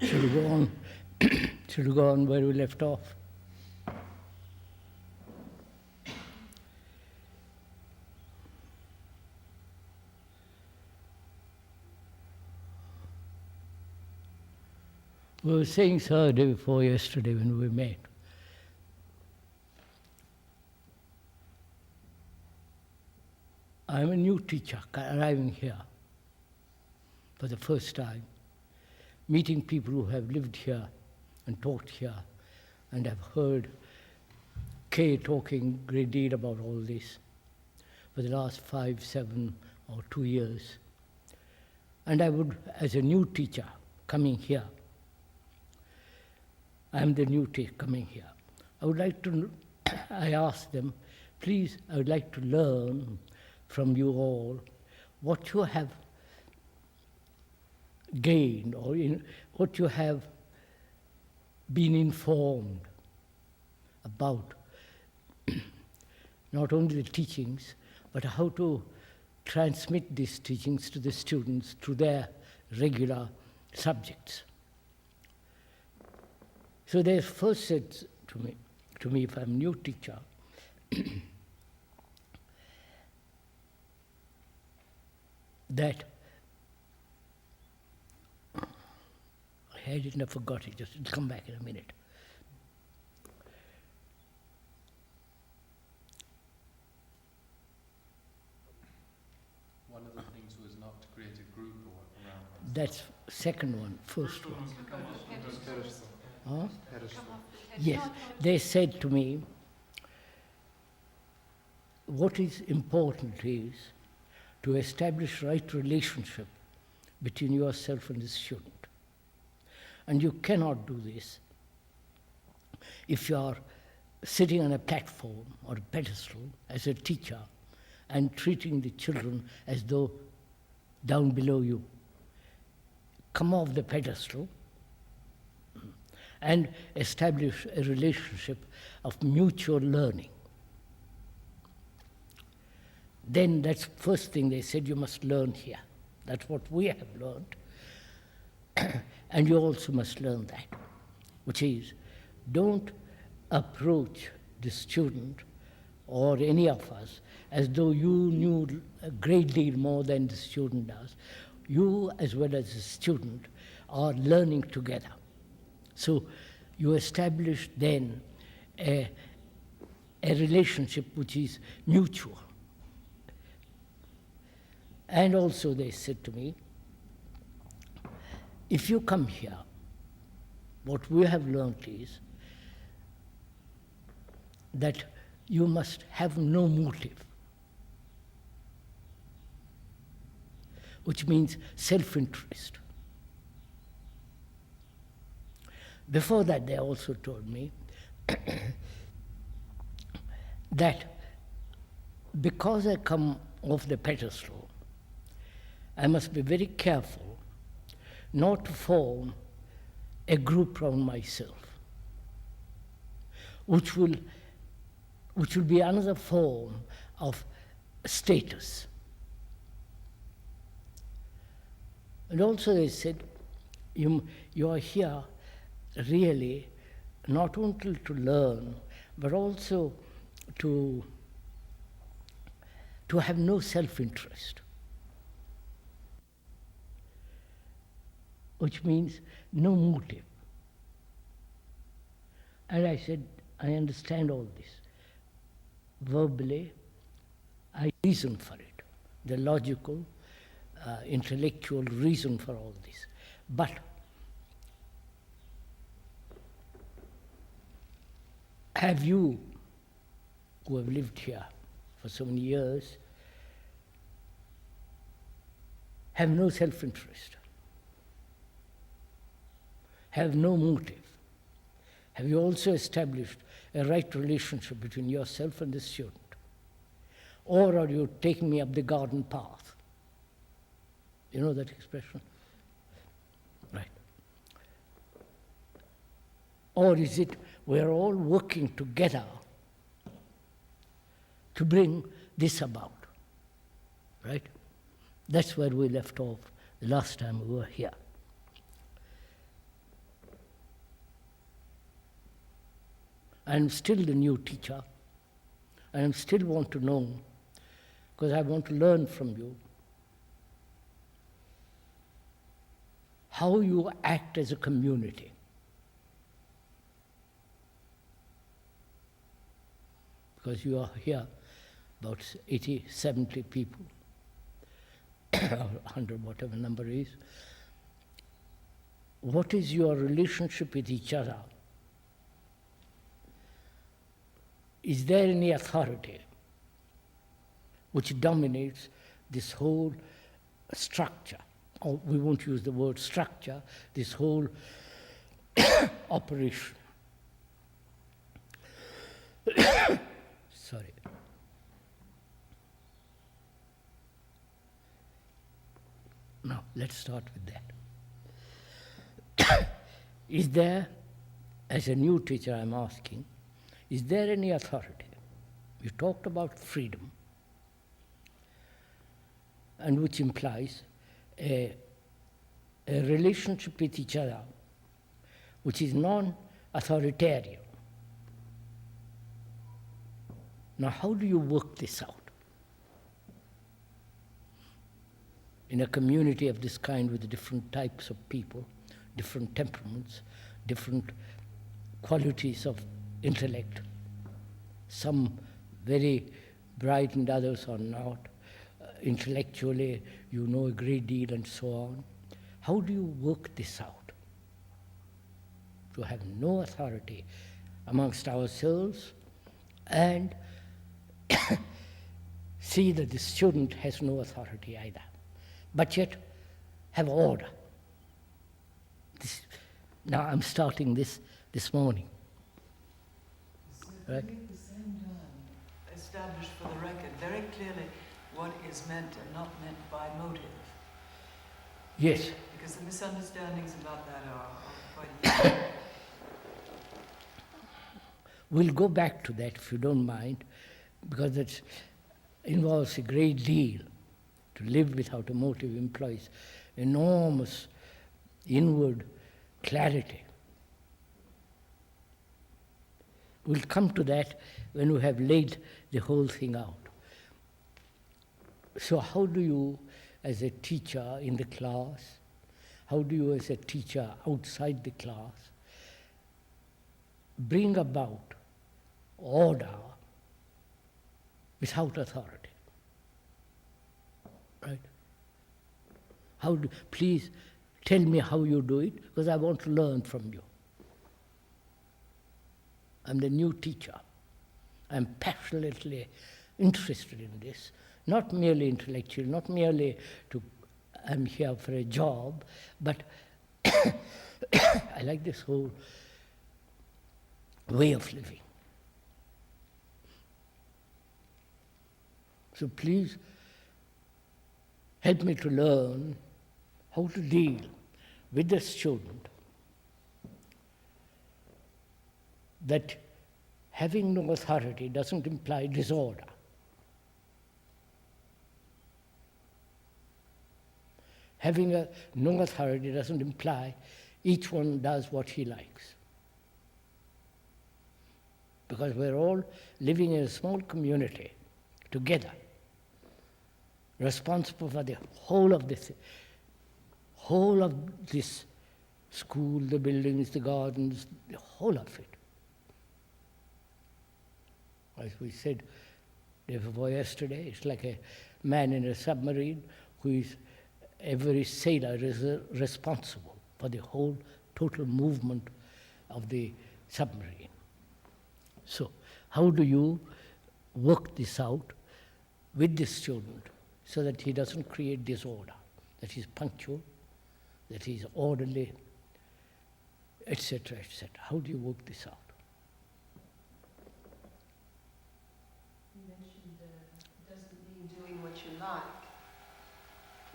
Should we go on? Should we go on where we left off? We were saying so the day before yesterday when we met. I'm a new teacher arriving here for the first time, meeting people who have lived here and taught here, and have heard Kay talking a great deal about all this for the last 5, 7 or 2 years. And I would, as a new teacher coming here, I'm the new teacher coming here, I would like to, I asked them, please, I would like to learn from you all what you have gained or what you have been informed about, not only the teachings, but how to transmit these teachings to the students through their regular subjects. So they first said to me, if I'm a new teacher, that I had it and I forgot it, just it'll come back in a minute. One of the things was not to create a group or around one. That's second one, first one. Pedestal. Huh? Pedestal. Yes, they said to me, what is important is to establish right relationship between yourself and the student. And you cannot do this if you are sitting on a platform or a pedestal as a teacher and treating the children as though down below you. Come off the pedestal and establish a relationship of mutual learning. Then that's first thing they said, you must learn here. That's what we have learned. And you also must learn that, which is, don't approach the student or any of us as though you knew a great deal more than the student does. You, as well as the student, are learning together. So you establish then a relationship which is mutual. And also they said to me, if you come here, what we have learned is that you must have no motive, which means self-interest. Before that, they also told me that because I come off the pedestal, I must be very careful not to form a group around myself, which will be another form of status. And also they said, you are here really not only to learn, but also to have no self-interest, which means no motive. And I said, I understand all this. Verbally, I reason for it, the logical, intellectual reason for all this. But have you, who have lived here for so many years, have no self-interest, have no motive? Have you also established a right relationship between yourself and the student? Or are you taking me up the garden path? You know that expression? Right. Or is it we're all working together to bring this about? Right? That's where we left off the last time we were here. I'm still the new teacher, and I still want to know, because I want to learn from you, how you act as a community. Because you are here, about 80, 70 people, or 100, whatever number is. What is your relationship with each other? Is there any authority which dominates this whole structure? Or we won't use the word structure, this whole operation. Sorry. Now, let's start with that. Is there, as a new teacher I'm asking, is there any authority? You talked about freedom, and which implies a relationship with each other which is non-authoritarian. Now, how do you work this out? In a community of this kind with different types of people, different temperaments, different qualities of intellect, some very bright and others are not. Intellectually, you know a great deal and so on. How do you work this out? To have no authority amongst ourselves and see that the student has no authority either, but yet have order. Now I'm starting this morning. Right? At the same time, establish for the record very clearly what is meant and not meant by motive. Yes. Because the misunderstandings about that are quite easy. We'll go back to that if you don't mind, because it involves a great deal. To live without a motive implies enormous inward clarity. We'll come to that when we have laid the whole thing out. So how do you, as a teacher in the class, how do you, as a teacher outside the class, bring about order without authority? Right? Please tell me how you do it, because I want to learn from you. I'm the new teacher. I'm passionately interested in this, not merely intellectual, not merely I'm here for a job, but I like this whole way of living. So please help me to learn how to deal with the student that having no authority doesn't imply disorder. Having no authority doesn't imply each one does what he likes. Because we're all living in a small community together, responsible for the whole of this school, the buildings, the gardens, the whole of it. As we said day before yesterday, it's like a man in a submarine who is, every sailor is responsible for the whole total movement of the submarine. So, how do you work this out with the student so that he doesn't create disorder, that he's punctual, that he's orderly, etc., etc.? How do you work this out?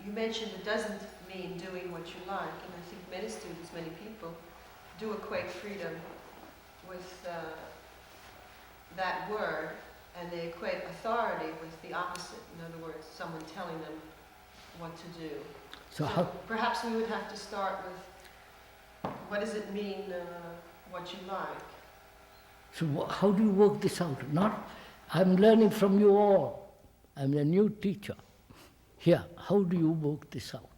You mentioned it doesn't mean doing what you like, and I think many students, many people, do equate freedom with that word, and they equate authority with the opposite. In other words, someone telling them what to do. So perhaps we would have to start with, what does it mean, what you like? So how do you work this out? Not, I'm learning from you all. I'm a new teacher. Here, how do you work this out?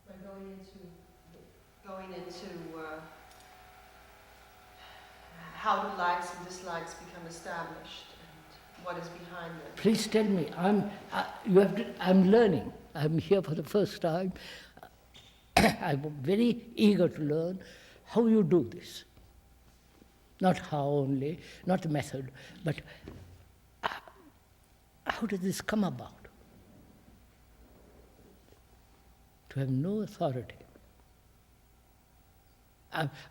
By going into how do likes and dislikes become established and what is behind them. Please tell me. I'm learning. I'm here for the first time. I'm very eager to learn how you do this. Not how only, not the method, but how does this come about? To have no authority.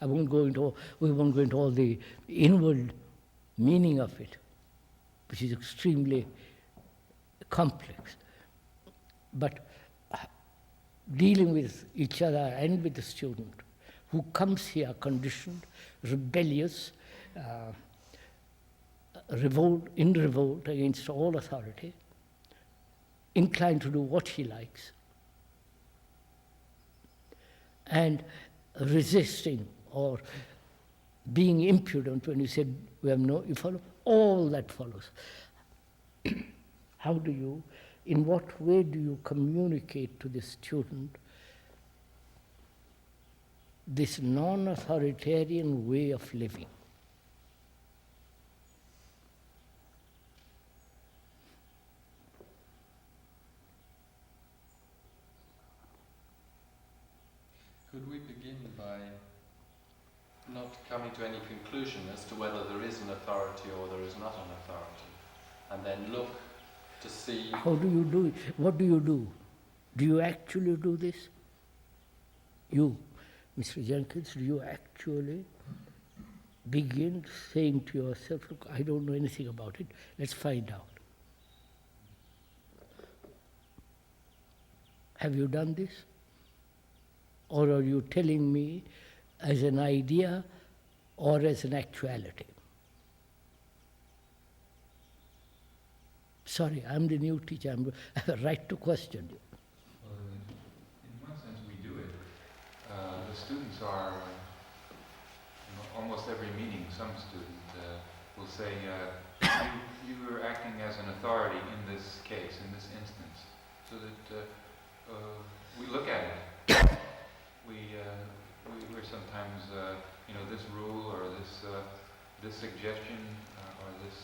We won't go into all the inward meaning of it, which is extremely complex. But dealing with each other and with the student who comes here conditioned, rebellious, in revolt against all authority, inclined to do what he likes, and resisting or being impudent when you said we have no, you follow, all that follows. How do you, in what way do you communicate to the student this non-authoritarian way of living? Could we begin by not coming to any conclusion as to whether there is an authority or there is not an authority, and then look to see... How do you do it? What do you do? Do you actually do this? You, Mr. Jenkins, do you actually begin saying to yourself, look, I don't know anything about it, let's find out. Have you done this? Or are you telling me as an idea or as an actuality? Sorry, I'm the new teacher. I have a right to question you. Well, in one sense we do it. The students are, almost every meeting, some student will say, you are acting as an authority in this case, in this instance, so that we look at it. We're sometimes, this rule or this suggestion or this.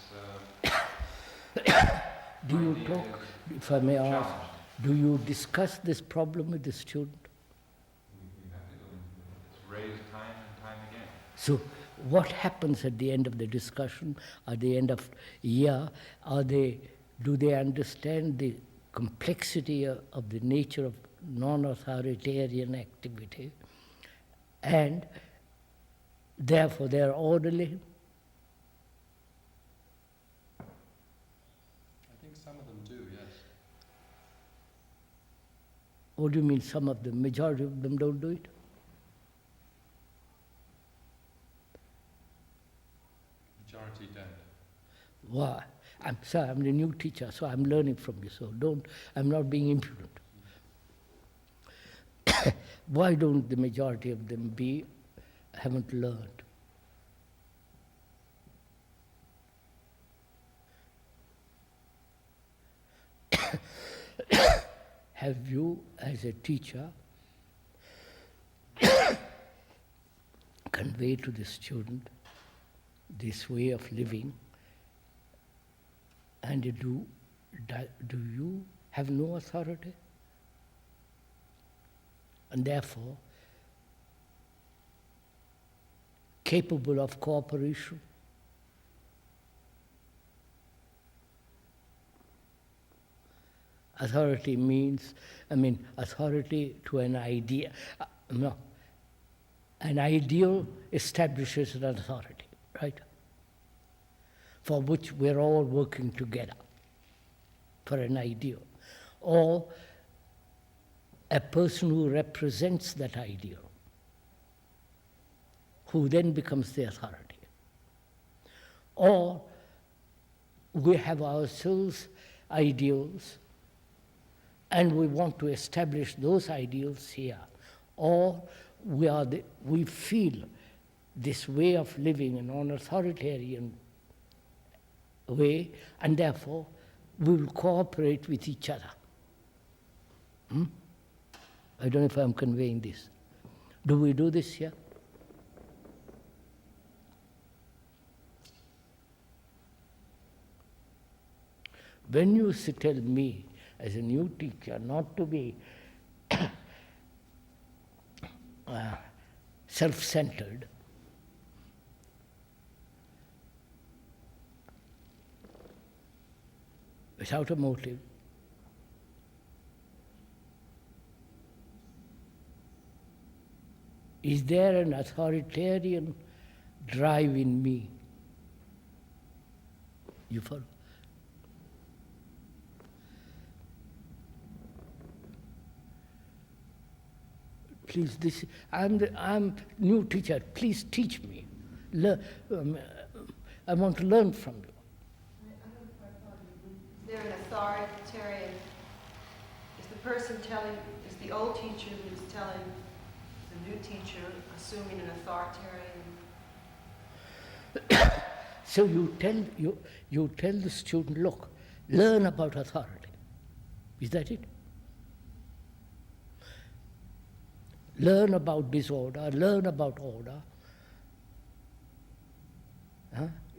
Do you talk, if I may ask, do you discuss this problem with the student? We have to go into it. It's raised time and time again. So what happens at the end of the discussion, at the end of year? Do they understand the complexity of the nature of non-authoritarian activity, and therefore they are orderly? I think some of them do, yes. What do you mean some of them? Majority of them don't do it? Majority don't. Why? I'm sorry, I'm the new teacher, so I'm learning from you, so I'm not being impudent. Why don't the majority of them haven't learned? Have you, as a teacher, conveyed to the student this way of living, and do you have no authority? And therefore, capable of cooperation? Authority means, authority to an idea. No. An ideal establishes an authority, right? For which we're all working together, for an ideal. Or a person who represents that ideal, who then becomes the authority. Or we have ourselves ideals, and we want to establish those ideals here. Or we feel this way of living in an authoritarian way, and therefore we will cooperate with each other. I don't know if I'm conveying this. Do we do this here? When you tell me, as a new teacher, not to be self-centered, without a motive, is there an authoritarian drive in me? You follow? Please, I'm new teacher. Please teach me. I want to learn from you. Is there an authoritarian? Is the person telling? Is the old teacher who's telling the new teacher assuming an authoritarian? So you tell the student, look, learn about authority. Is that it? Learn about disorder, learn about order.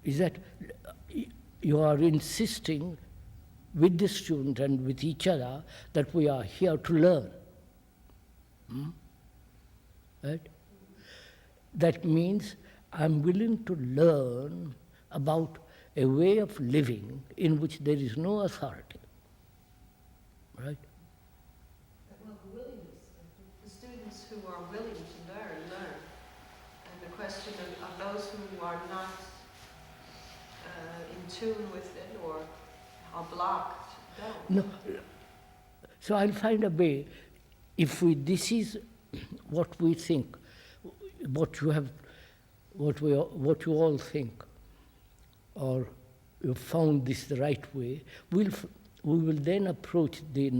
Is that you are insisting with the student and with each other that we are here to learn? Right? That means I'm willing to learn about a way of living in which there is no authority. Right? Well, the willingness. The students who are willing to learn. And the question of those who are not in tune with it or are blocked, don't. No. So I'll find a way. If this is what we think, what you all think, or you found this the right way, we will then approach the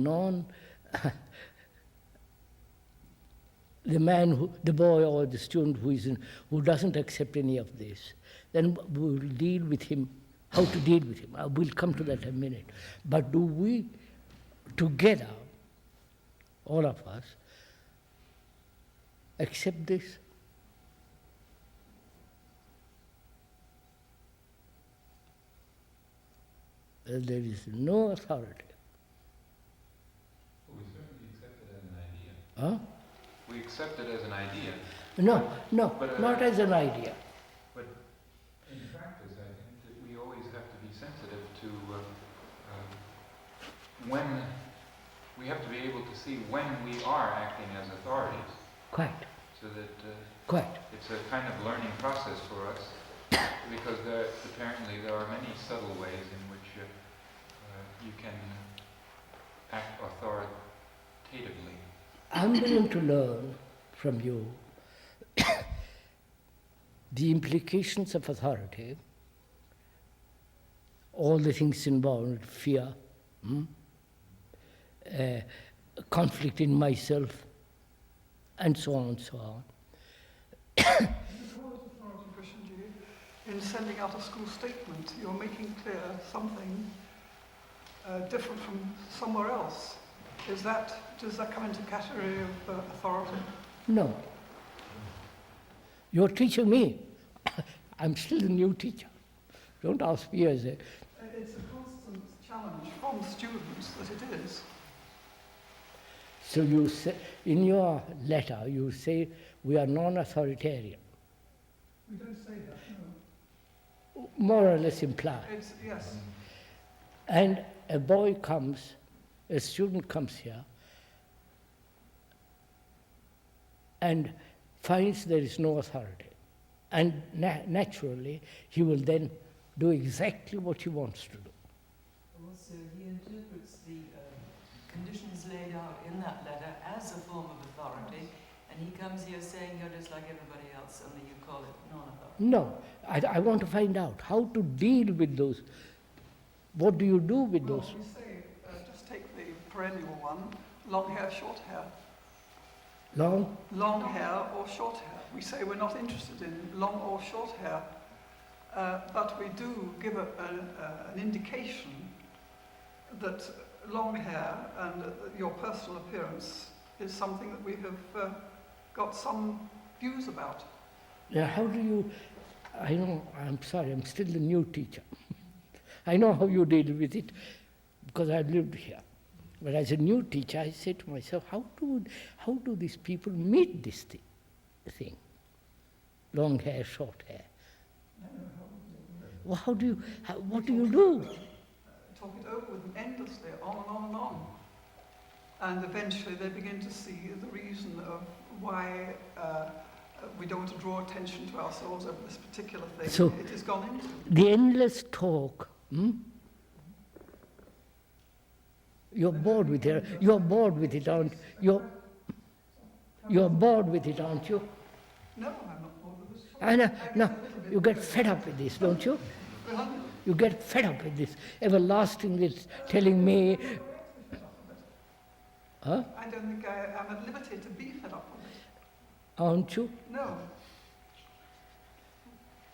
the boy or the student who doesn't accept any of this. Then we will deal with him. How to deal with him? We'll come to that in a minute. But do we, together, all of us, accept this? There is no authority. Well, we certainly accept it as an idea. Huh? We accept it as an idea. No, but, not as an idea. But in practice, I think that we always have to be sensitive to when we have to be able to see when we are acting as authorities. Quite. So that Quite. it's a kind of learning process for us, because apparently there are many subtle ways in which you can act authoritatively. I'm willing to learn from you the implications of authority, all the things involved, fear, conflict in myself, and so on and so on. In sending out a school statement, you're making clear something different from somewhere else. Does that come into category of authority? No. You're teaching me. I'm still a new teacher. Don't ask me as a... It's a constant challenge from students that it is. So you say, in your letter, you say we are non-authoritarian. We don't say that, no. More or less implied. Yes. And a boy comes, a student comes here, and finds there is no authority. And naturally, he will then do exactly what he wants to do. Also, he interprets the conditions laid out in that letter as a form of authority, and he comes here saying you're just like everybody else, only you call it non-authority. No, I want to find out how to deal with those. What do you do with those? We say, just take the perennial one, long hair, short hair. Long? Long hair or short hair. We say we're not interested in long or short hair, but we do give an indication that long hair and your personal appearance is something that we have got some views about. Yeah, how do you, I know, I'm sorry, I'm still a new teacher. I know how you deal with it because I've lived here. But as a new teacher, I say to myself, how do these people meet this thing? Long hair, short hair. Well, what do you do? Talk it over with them endlessly, on and on and on. And eventually they begin to see the reason of why we don't want to draw attention to ourselves over this particular thing. So it has gone into. The endless talk. You're bored with it. You're bored with it, aren't you? You're bored with it, aren't you? No, I'm not bored with this. I know. No, you get fed up with this, don't you? You get fed up with this everlasting this telling me. Huh? I don't think I am at liberty to be fed up with it. Aren't you? No.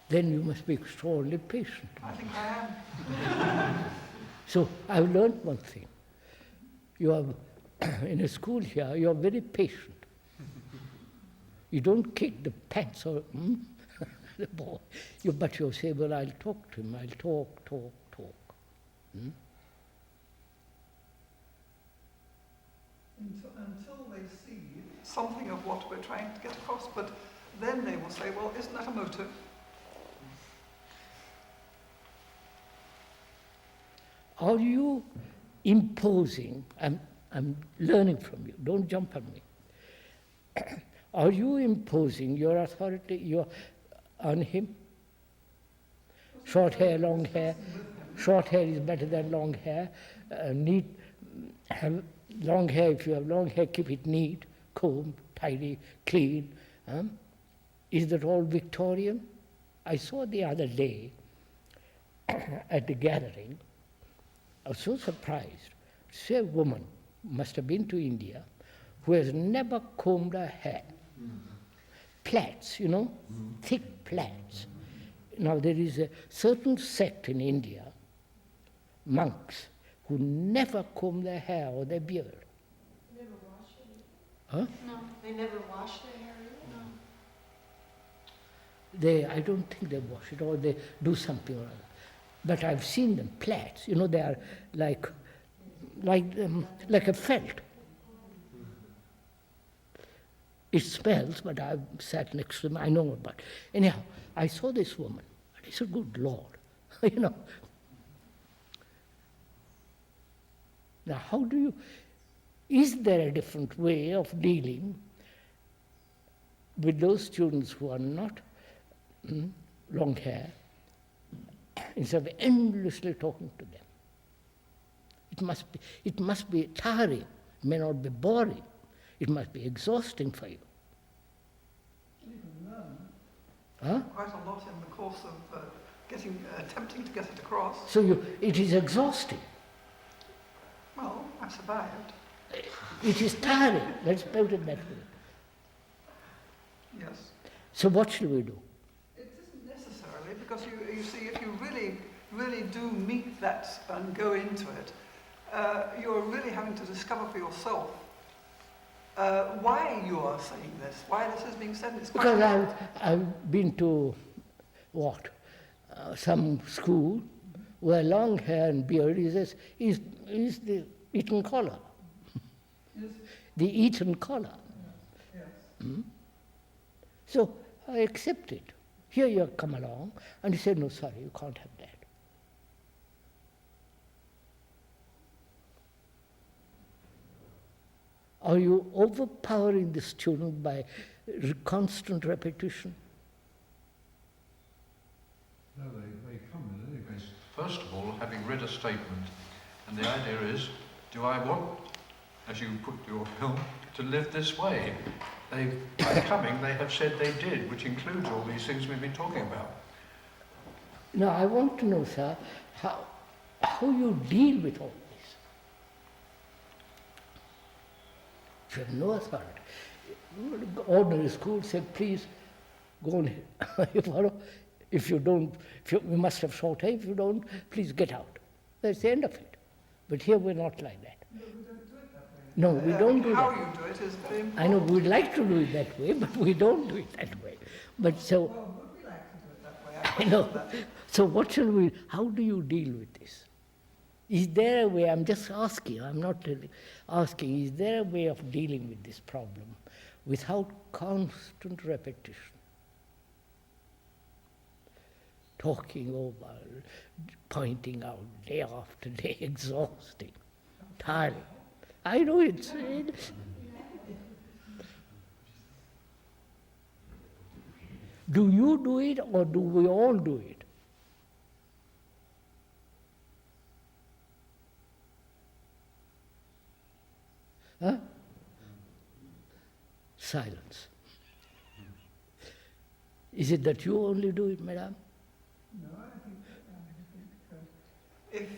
Then you must be extraordinarily patient. I think I am. So I've learned one thing. You are in a school here, you are very patient. You don't kick the pants or the boy. But you say, well, I'll talk to him, I'll talk. Until they see something of what we're trying to get across, but then they will say, well, isn't that a motive? Are you imposing, I'm learning from you, don't jump on me. Are you imposing your authority on him? Short hair, long hair. Short hair is better than long hair. Have long hair, if you have long hair, keep it neat, combed, tidy, clean. Is that all Victorian? I saw the other day at the gathering, I was so surprised. See a woman, must have been to India, who has never combed her hair. Plaits, thick plaits. Now there is a certain sect in India, monks, who never comb their hair or their beard. They never wash it? Huh? No. They never wash their hair? No. I don't think they wash it or they do something or other. But I've seen them, plaits, they are like a felt. It smells, but I've sat next to them, I know about it. Anyhow, I saw this woman, and I said, good Lord, Now, is there a different way of dealing with those students who are not long hair, instead of endlessly talking to them? It must be tiring, it may not be boring, it must be exhausting for you. You can learn Huh? quite a lot in the course of attempting to get it across. So it is exhausting. Well, I survived. It is tiring, let's put it that way. Yes. So what shall we do? It isn't necessarily, because you see, if you really do meet that and go into it, you're really having to discover for yourself why you are saying this, why this is being said. It's Because I've been to, some school where long hair and beard is the Eton collar. Yes. The Eton collar. Yes. So I accept it. Here you come along, and you say, no, sorry, you can't have that. Are you overpowering the student by constant repetition? No, they come in any case. First of all, having read a statement, and the idea is, do I want, as you put your film, to live this way? By coming, they have said they did, which includes all these things we've been talking about. Now, I want to know, sir, how you deal with all this. You have no authority. ordinary school, say, please go on. You follow? If you don't, we must have short hair. If you don't, please get out. That's the end of it. But here we're not like that. No, we don't do how that. you do it is very important. I know we'd like to do it that way, but we don't do it that way. But so, Well, would we like to do it that way? I know. question that. So what shall we, how do you deal with this? Is there a way, I'm just asking, I'm not really asking, is there a way of dealing with this problem without constant repetition? Talking over, pointing out day after day, exhausting, tiring. I know it's... Do you do it or do we all do it? Huh? Silence. Is it that you only do it, madam? No, I think if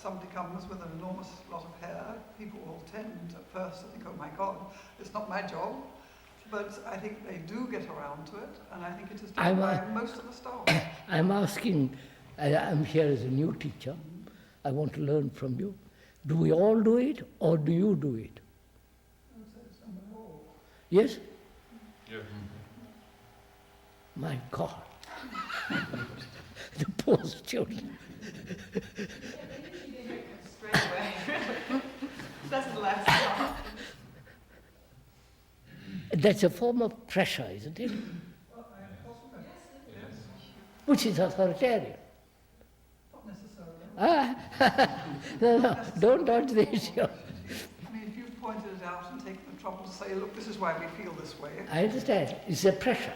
somebody comes with an enormous lot of hair, people will tend at first to think, oh my God, it's not my job. But I think they do get around to it, and I think it is done by most of the staff. I'm asking, I'm here as a new teacher, I want to learn from you. Do we all do it, or do you do it? Yes? Yeah. My God. The poor children. Straight away. Doesn't last long. That's a form of pressure, isn't it? Which is authoritarian. Not necessarily. No, don't dodge the issue. I mean, if you've pointed it out and taken the trouble to say, look, this is why we feel this way. I understand. It's a pressure.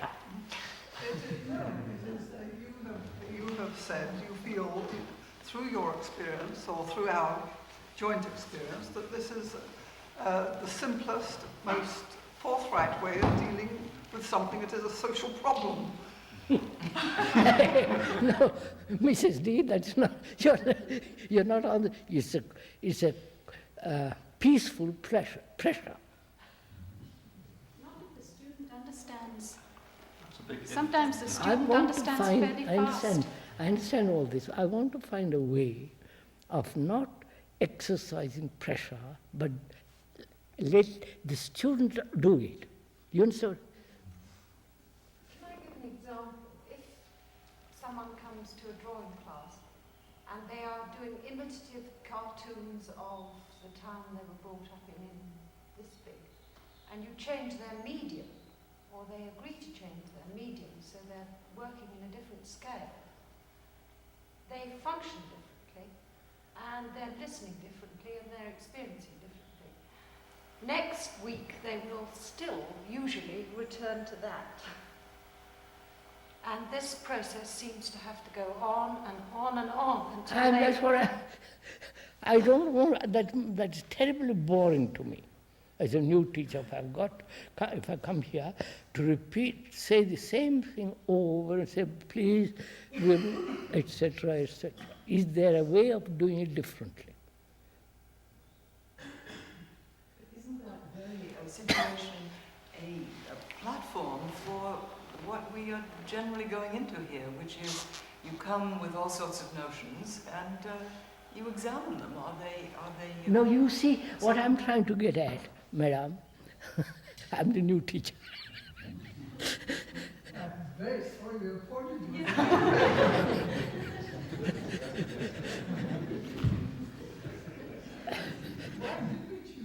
It is, you have said you feel through your experience or through our joint experience that this is the simplest, most forthright way of dealing with something that is a social problem. No, Mrs. D, that's not, you're not on the, it's a peaceful pressure. Not if the student understands. That's a big hit. Sometimes the student understands fairly fast. I understand all this. I want to find a way of not exercising pressure, but let the student do it. You understand? Can I give an example? If someone comes to a drawing class and they are doing imitative cartoons of the town they were brought up in this big, and you change their medium, or they agree to change their medium, so they're working in a different scale, they function differently, and they're listening differently, and they're experiencing differently. Next week, they will still usually return to that. And this process seems to have to go on and on and on until And they... that's what I don't want, that's terribly boring to me. As a new teacher, if I come here to repeat, say the same thing over and say, please, etc., etc. Is there a way of doing it differently? Situation a platform for what we are generally going into here, which is you come with all sorts of notions and you examine them. Are they? No, you see what I'm trying to get at, madam. I'm the new teacher. I'm very sorry we appointed you. Why did we choose you?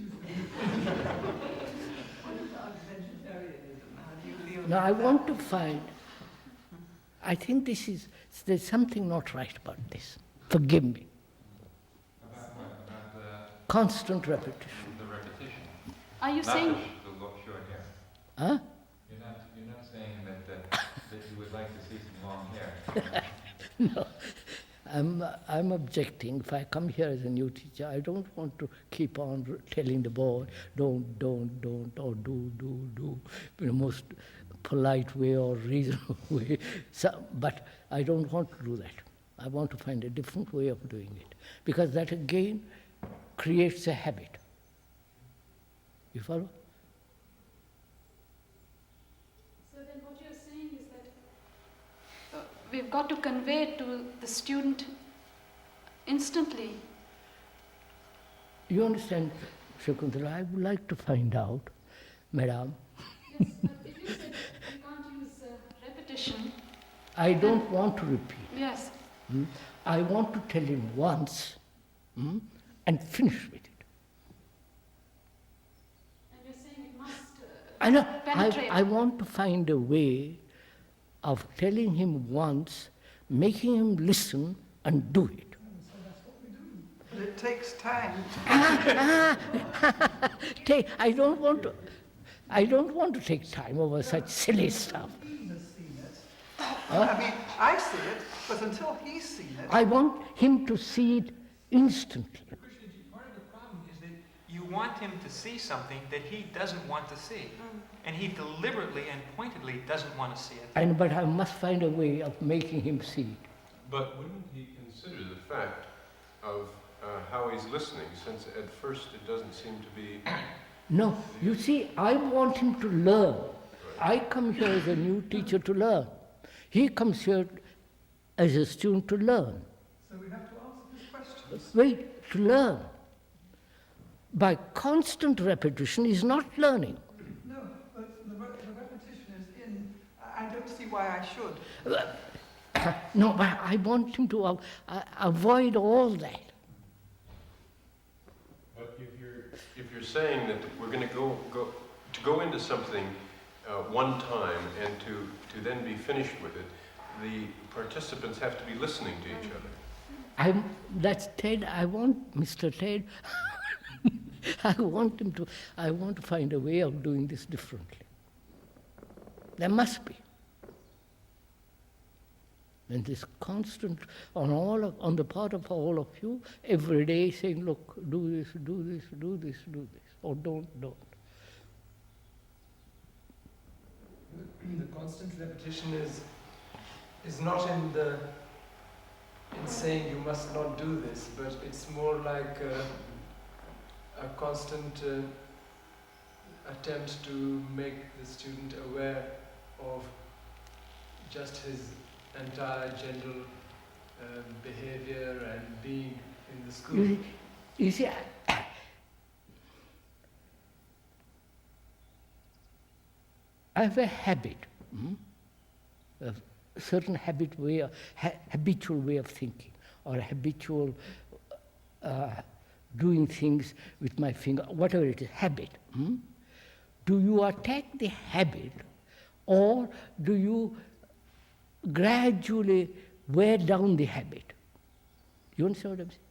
No, I want to find, I think there's something not right about this. Forgive me. About what? About the... Constant repetition. The repetition. Are you Not saying... the short hair. Huh? You're not saying that you would like to see some long hair. No. I'm objecting. If I come here as a new teacher, I don't want to keep on telling the boy, don't, or do, in the most polite way or reasonable way. But I don't want to do that. I want to find a different way of doing it. Because that again creates a habit. You follow? we've got to convey it to the student instantly. You understand, Shakuntala, I would like to find out, Madam. Yes, but if you said you can't use repetition. I don't want to repeat. Yes. I want to tell him once and finish with it. And you're saying it must I know. penetrate. I want to find a way of telling him once, making him listen and do it. But it takes time. I don't want to take time over such silly stuff. I mean, I see it, but until he's seen it... I want him to see it instantly. Krishnamurti, part of the problem is that you want him to see something that he doesn't want to see. And he deliberately and pointedly doesn't want to see it. But I must find a way of making him see it. But wouldn't he consider the fact of how he's listening, since at first it doesn't seem to be... No, you see, I want him to learn. I come here as a new teacher to learn. He comes here as a student to learn. So we have to answer this question. Wait, to learn. By constant repetition is not learning. No, but the repetition is in... I don't see why I should. No, but I want him to avoid all that. But if you're saying that we're going to go into something one time and to then be finished with it, the participants have to be listening to each other. That's Ted. I want Mr. Ted. I want to find a way of doing this differently. There must be. And this constant on the part of all of you, every day saying, look, do this, do this, do this, do this, or don't. The constant repetition is not in saying you must not do this, but it's more like a constant attempt to make the student aware of just his entire general behavior and being in the school. You see, I have a habit, a certain habitual way of thinking, or a habitual doing things with my finger, whatever it is, habit. Do you attack the habit, or do you gradually wear down the habit? You understand what I'm saying?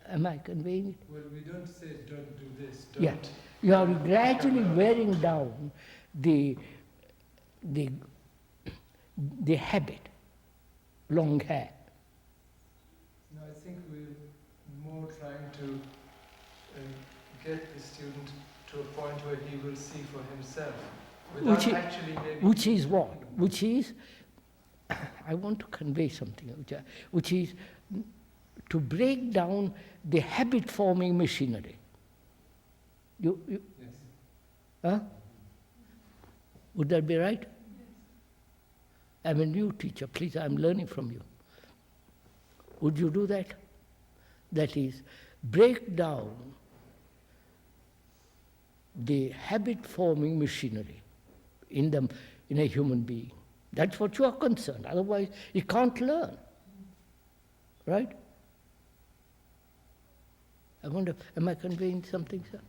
Am I conveying it? Well, we don't say don't do this, Yeah. You are gradually wearing down the habit, long hair. No, I think we're more trying to get the student to a point where he will see for himself, without which is what? Which is, I want to convey something, which is to break down the habit-forming machinery. You Yes. huh? Would that be right? Yes. I'm a new teacher, please, I'm learning from you. Would you do that? That is, break down the habit-forming machinery in a human being. That's what you are concerned, otherwise you can't learn. Right? I wonder, am I conveying something, sir?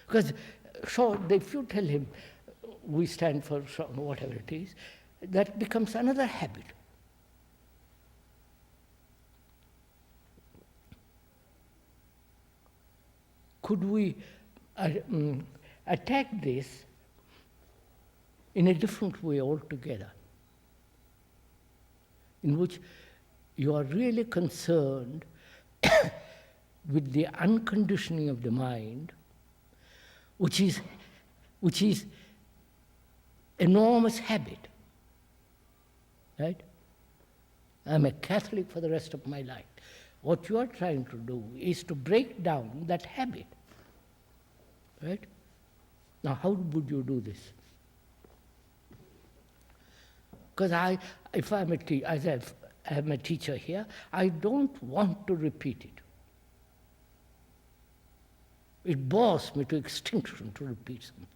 Because if you tell him, we stand for whatever it is, that becomes another habit. Could we attack this in a different way altogether, in which you are really concerned with the unconditioning of the mind, which is enormous habit, right? I'm a Catholic for the rest of my life. What you are trying to do is to break down that habit. Right? Now, how would you do this? Because if I'm a teacher here, I don't want to repeat it. It bores me to extinction to repeat something.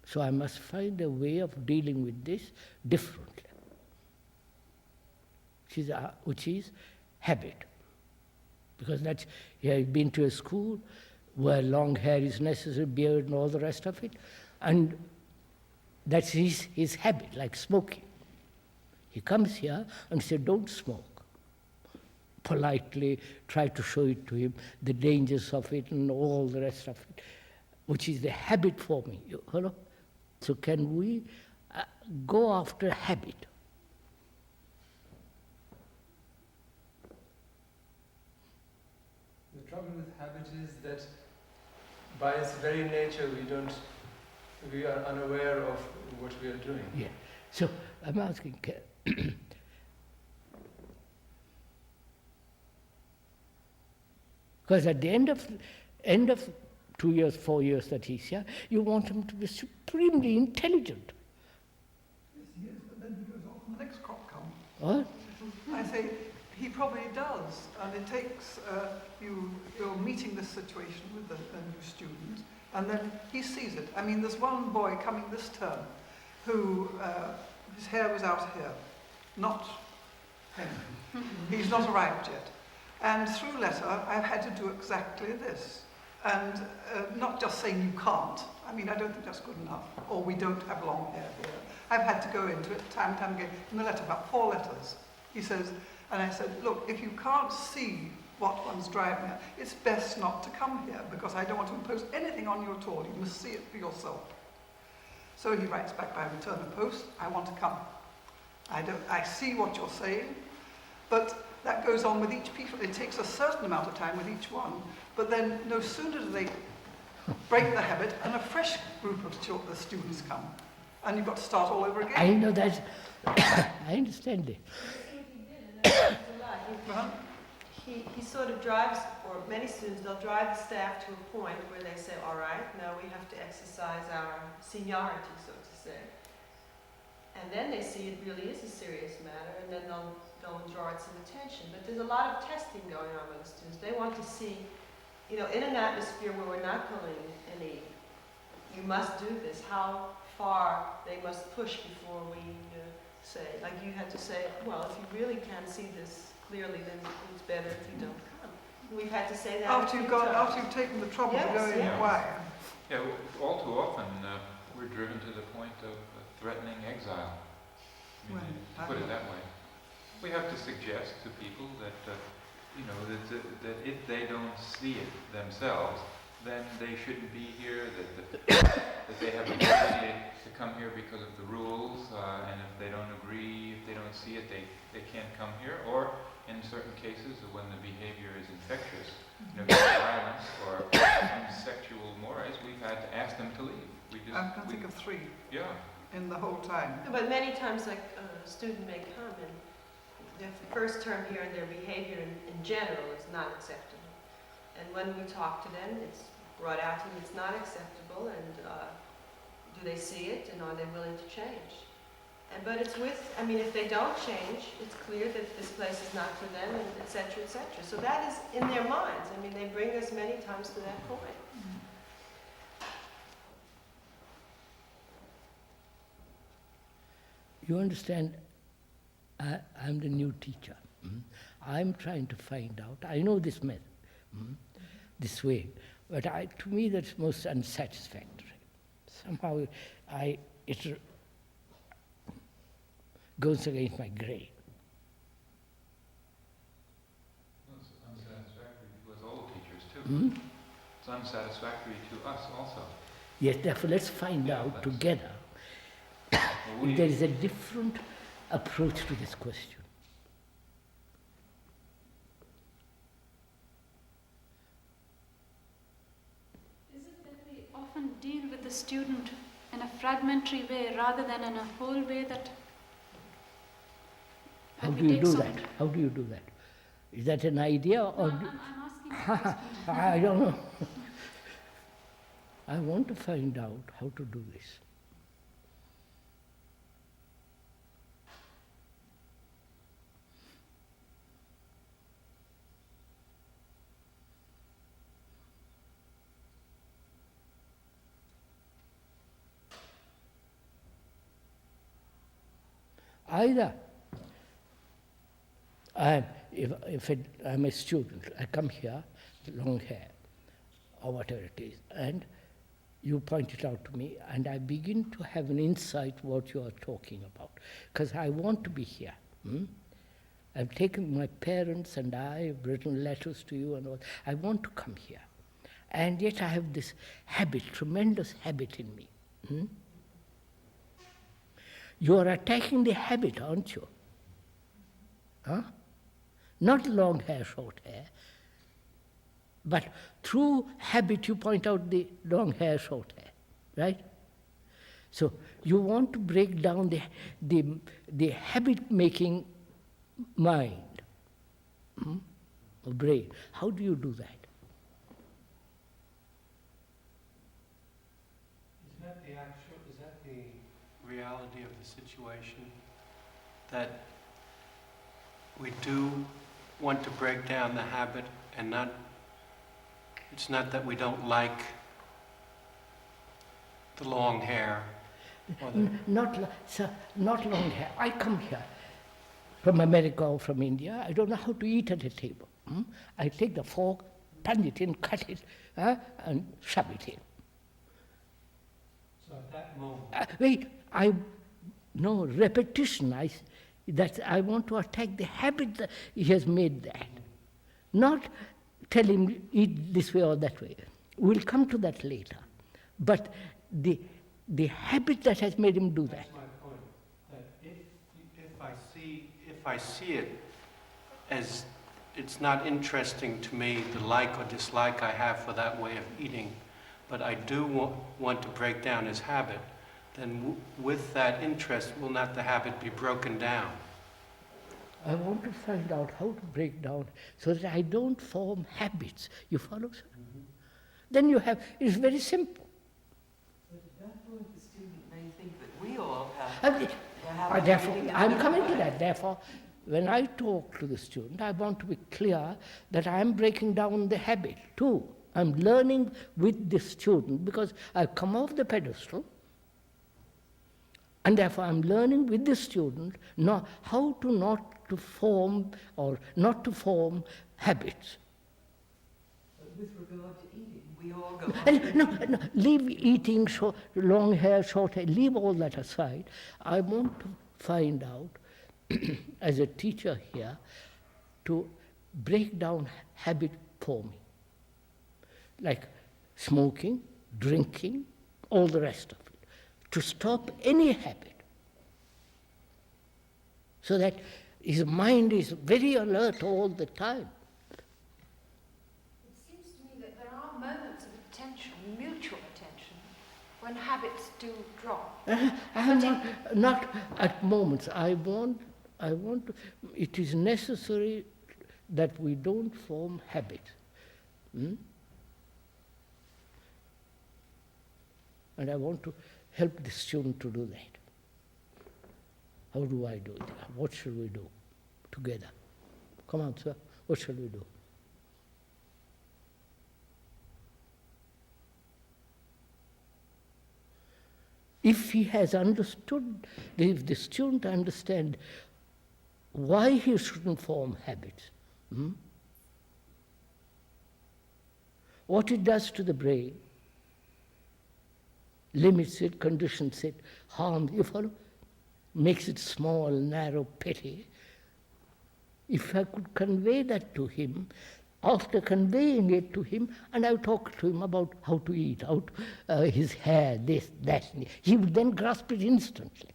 So I must find a way of dealing with this differently, which is habit. Because that's, I've been to a school where long hair is necessary, beard and all the rest of it, and that's his habit, like smoking. He comes here and says, don't smoke. Politely try to show it to him, the dangers of it and all the rest of it, which is the habit for me. You know? So can we go after habit? The trouble with habit is that by its very nature we are unaware of what we are doing. Yeah. So I'm asking, because at the end of 2 years, 4 years that he's here, you want him to be supremely intelligent. Yes, but then he goes off and the next crop comes. What? I say, he probably does, and it takes, you're meeting this situation with a new student, and then he sees it. I mean, there's one boy coming this term who, his hair was out here, not him. He's not arrived yet. And through letter, I've had to do exactly this. And not just saying you can't. I mean, I don't think that's good enough. Or we don't have long hair here. I've had to go into it time and time again. In the letter, about 4 letters, he says, and I said, look, if you can't see what one's driving at, it's best not to come here because I don't want to impose anything on you at all. You must see it for yourself. So he writes back by return of post, I want to come. I see what you're saying, but that goes on with each people. It takes a certain amount of time with each one, but then no sooner do they break the habit and a fresh group of students come. And you've got to start all over again. I know that. I understand it. He sort of drives, or many students, they'll drive the staff to a point where they say, all right, now we have to exercise our seniority, so to say. And then they see it really is a serious matter, and then they'll draw it some attention. But there's a lot of testing going on with the students. They want to see, in an atmosphere where we're not pulling any, you must do this, how far they must push before we say, like you had to say, well, if you really can't see this clearly, then it's better if you don't come. We've had to say that after you've taken the trouble to go in. Why? Yeah, all too often we're driven to the point of threatening exile. I mean, to put it that way. We have to suggest to people that, that if they don't see it themselves, then they shouldn't be here, that they have a duty to come here because of the rules, and if they don't agree, if they don't see it, they can't come here. Or in certain cases, when the behavior is infectious, violence or some sexual mores, we've had to ask them to leave. I can think of 3. Yeah. In the whole time. But many times, like a student may come and their first term here and their behavior in general is not acceptable. And when we talk to them, it's brought out to them it's not acceptable, and do they see it, and are they willing to change? But it's if they don't change, it's clear that this place is not for them, and et cetera, et cetera. So that is in their minds. They bring us many times to that point. You understand, I'm the new teacher. I'm trying to find out, I know this method, this way, but to me that's most unsatisfactory. Somehow it goes against my grain. It's unsatisfactory to us all teachers too. It's unsatisfactory to us also. Yes, therefore let's find out together if there is a different approach to this question. Is it that we often deal with the student in a fragmentary way rather than in a whole way that... How do you do that? How do you do that? Is that an idea or... I'm asking I don't know. I want to find out how to do this. Either if I'm a student, I come here, long hair, or whatever it is, and you point it out to me, and I begin to have an insight what you are talking about, because I want to be here. I've taken my parents and I have written letters to you and all. I want to come here. And yet I have this habit, tremendous habit in me. You are attacking the habit, aren't you? Huh? Not long hair, short hair. But through habit you point out the long hair, short hair, right? So you want to break down the habit-making mind, or brain. How do you do that? Is that the reality of the situation? That we do want to break down the habit and not, it's not that we don't like the long hair. Or the Not long hair. I come here from America or from India. I don't know how to eat at a table. I take the fork, punch it in, cut it, and shove it in. So at that moment... No, repetition. I want to attack the habit that he has made that. Not tell him eat this way or that way. We'll come to that later. But the habit that has made him do that. That's my point. That if I see it as it's not interesting to me, the like or dislike I have for that way of eating, but I do want to break down his habit, then with that interest, will not the habit be broken down? I want to find out how to break down so that I don't form habits. You follow, sir? Then you have, it's very simple. But at that point, the student may think that we all have. Therefore, I'm coming to that. Therefore, when I talk to the student, I want to be clear that I'm breaking down the habit too. I'm learning with the student because I've come off the pedestal, and therefore I'm learning with the student how to not to form or not to form habits. But with regard to eating, we all go No, leave eating, long hair, short hair, leave all that aside. I want to find out, as a teacher here, to break down habit forming. Like smoking, drinking, all the rest of it. To stop any habit. So that his mind is very alert all the time. It seems to me that there are moments of attention, mutual attention, when habits do drop. I am not at moments. I want to, it is necessary that we don't form habits. And I want to help the student to do that. How do I do it? What shall we do together? Come on, sir. What shall we do? If he has understood, if the student understands why he shouldn't form habits, what it does to the brain, limits it, conditions it, harms, you follow? Makes it small, narrow, petty. If I could convey that to him, after conveying it to him, and I would talk to him about how to eat, his hair, this, that, he would then grasp it instantly.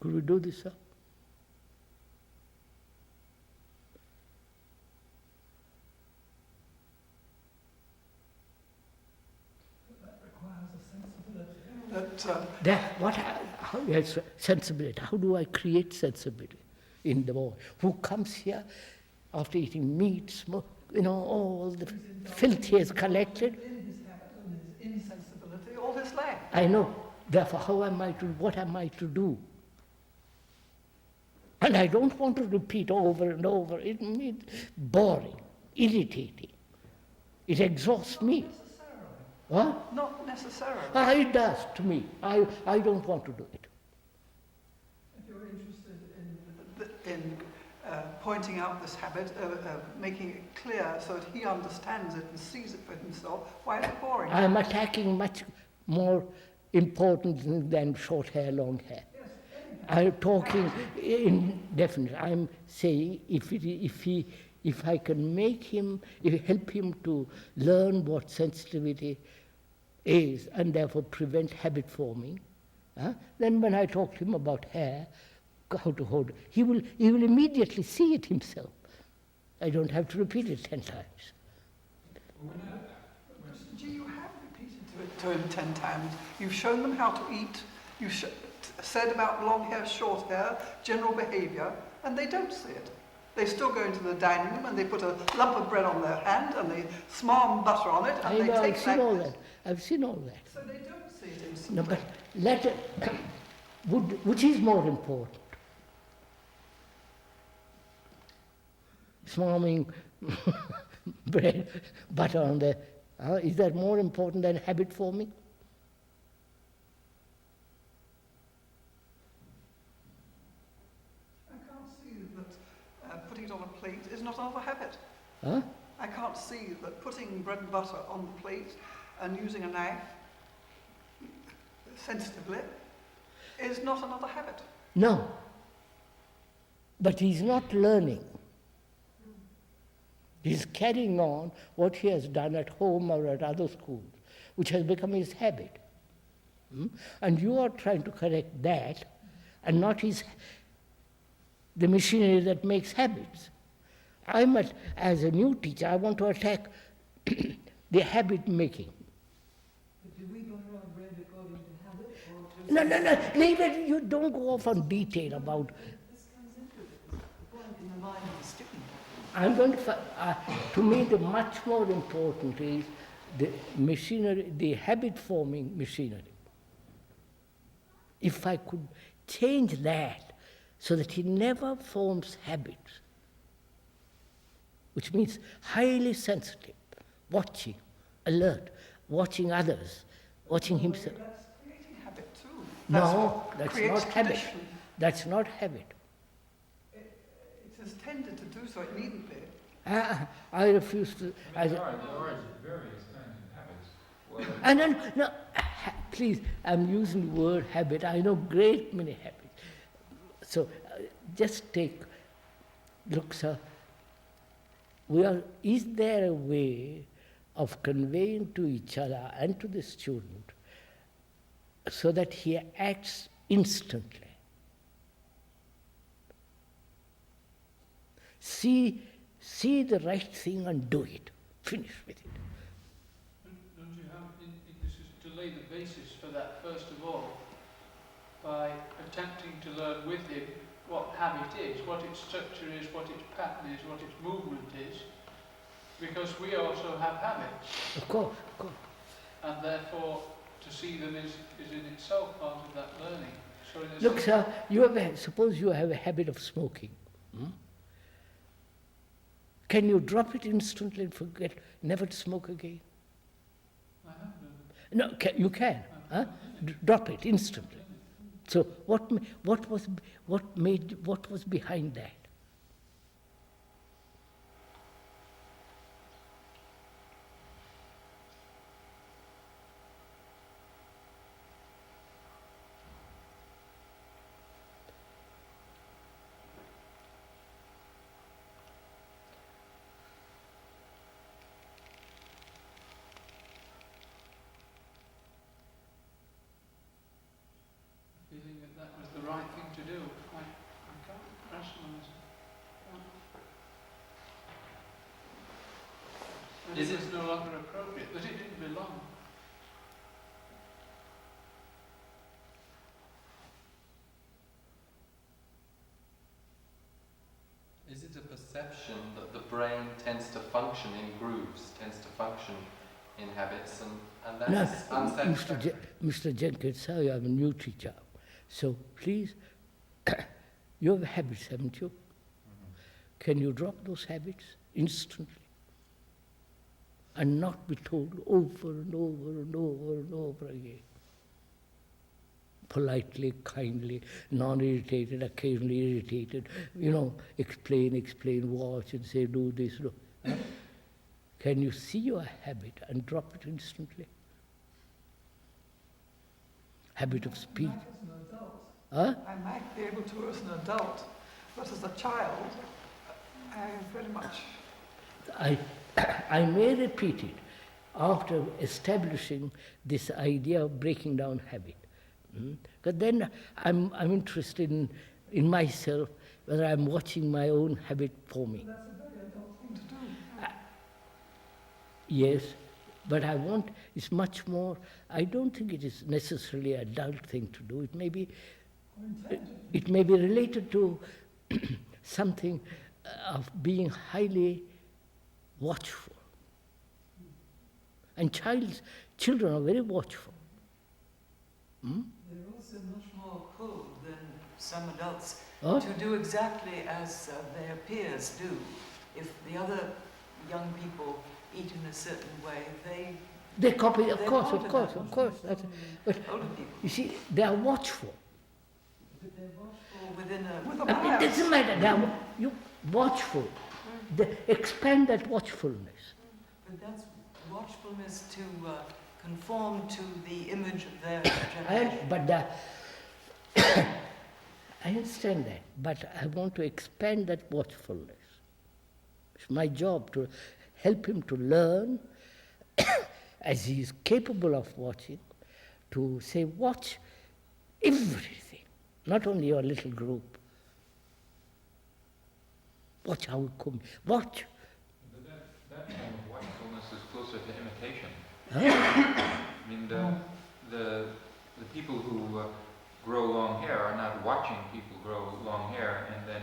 Could we do this, sir? Yes, sensibility. How do I create sensibility in the boy who comes here after eating meat, smoke, all the filth he has collected? In his habit and his insensibility all his life. I know. Therefore, what am I to do? And I don't want to repeat over and over. It's boring, irritating. It exhausts me. What? Not necessarily. It does to me. I don't want to do it. If you're interested in pointing out this habit, making it clear so that he understands it and sees it for himself, why is it boring? I am attacking much more important than short hair, long hair. Yes, I'm talking indefinite. I'm saying if I can help him to learn what sensitivity is and therefore prevent habit forming, then when I talk to him about hair, how to hold it, he will immediately see it himself. I don't have to repeat it 10 times. You have repeated to him 10 times. You've shown them how to eat. You've said about long hair, short hair, general behaviour, and they don't see it. They still go into the dining room and they put a lump of bread on their hand and they smarm butter on it and they take I've seen all that. I've seen all that. So they don't see it instantly. No, but which is more important? Smarming bread, butter on the... is that more important than habit forming? I can't see that putting it on a plate is not another habit. Huh? I can't see that putting bread and butter on the plate and using a knife sensitively is not another habit. No. But he's not learning. He's carrying on what he has done at home or at other schools, which has become his habit. And you are trying to correct that, and not the machinery that makes habits. As a new teacher, I want to attack the habit making. But do we butter our bread according to habit or to... No, leave it. You don't go off on detail about... This comes into it. The point in the mind of the student. I'm going to me, the much more important is the machinery, the habit-forming machinery. If I could change that so that he never forms habits, which means highly sensitive, watching, alert, watching others, watching himself. That's creating habit too. No, that's not habit. Tradition. That's not habit. It is tended to do so, it needn't be. I refuse to... There are various kinds of habits. No, please, I'm using the word habit. I know great many habits. So just look, sir, is there a way of conveying to each other and to the student so that he acts instantly? See the right thing and do it. Finish with it. Don't you have, this is to lay the basis for that first of all, by attempting to learn with him what habit is, what its structure is, what its pattern is, what its movement is, because we also have habits. Of course. And therefore, to see them is in itself part of that learning. So look, sir, suppose you have a habit of smoking. Can you drop it instantly and forget never to smoke again? I have done it. No, you can. Drop it instantly. So what was behind that? Feeling that was the right thing to do. I can't rationalise it. perception that the brain tends to function in grooves, tends to function in habits, and that's unsatisfactory. Mr. Jenkins, sorry, I'm a new teacher. So please, you have habits, haven't you? Can you drop those habits instantly? And not be told over and over and over and over again. Politely, kindly, non-irritated, occasionally irritated, explain, watch and say, do this, do. Huh? Can you see your habit and drop it instantly? Habit of speech. As an adult, Huh? I might be able to as an adult, but as a child, I very much... I may repeat it after establishing this idea of breaking down habit. Because then I'm interested in myself, whether I'm watching my own habit forming. That's a very adult thing to do. Yes, but it's much more, I don't think it is necessarily an adult thing to do. It may be related to something of being highly watchful. And children are very watchful. They're also much more pulled than some adults Huh? to do exactly as their peers do. If the other young people eat in a certain way, They copy, of they course. follow But older people. you see, they are watchful. But they're watchful within It doesn't matter. You watchful. They expand that watchfulness. But that's watchfulness to conform to the image of their generation. I understand that, but I want to expand that watchfulness. It's my job to help him to learn, as he is capable of watching, to say, watch everything, not only your little group. Watch how it comes. Watch. But that kind of watchfulness is closer to imitation. Huh? I mean, the people who grow long hair are not watching people grow long hair and then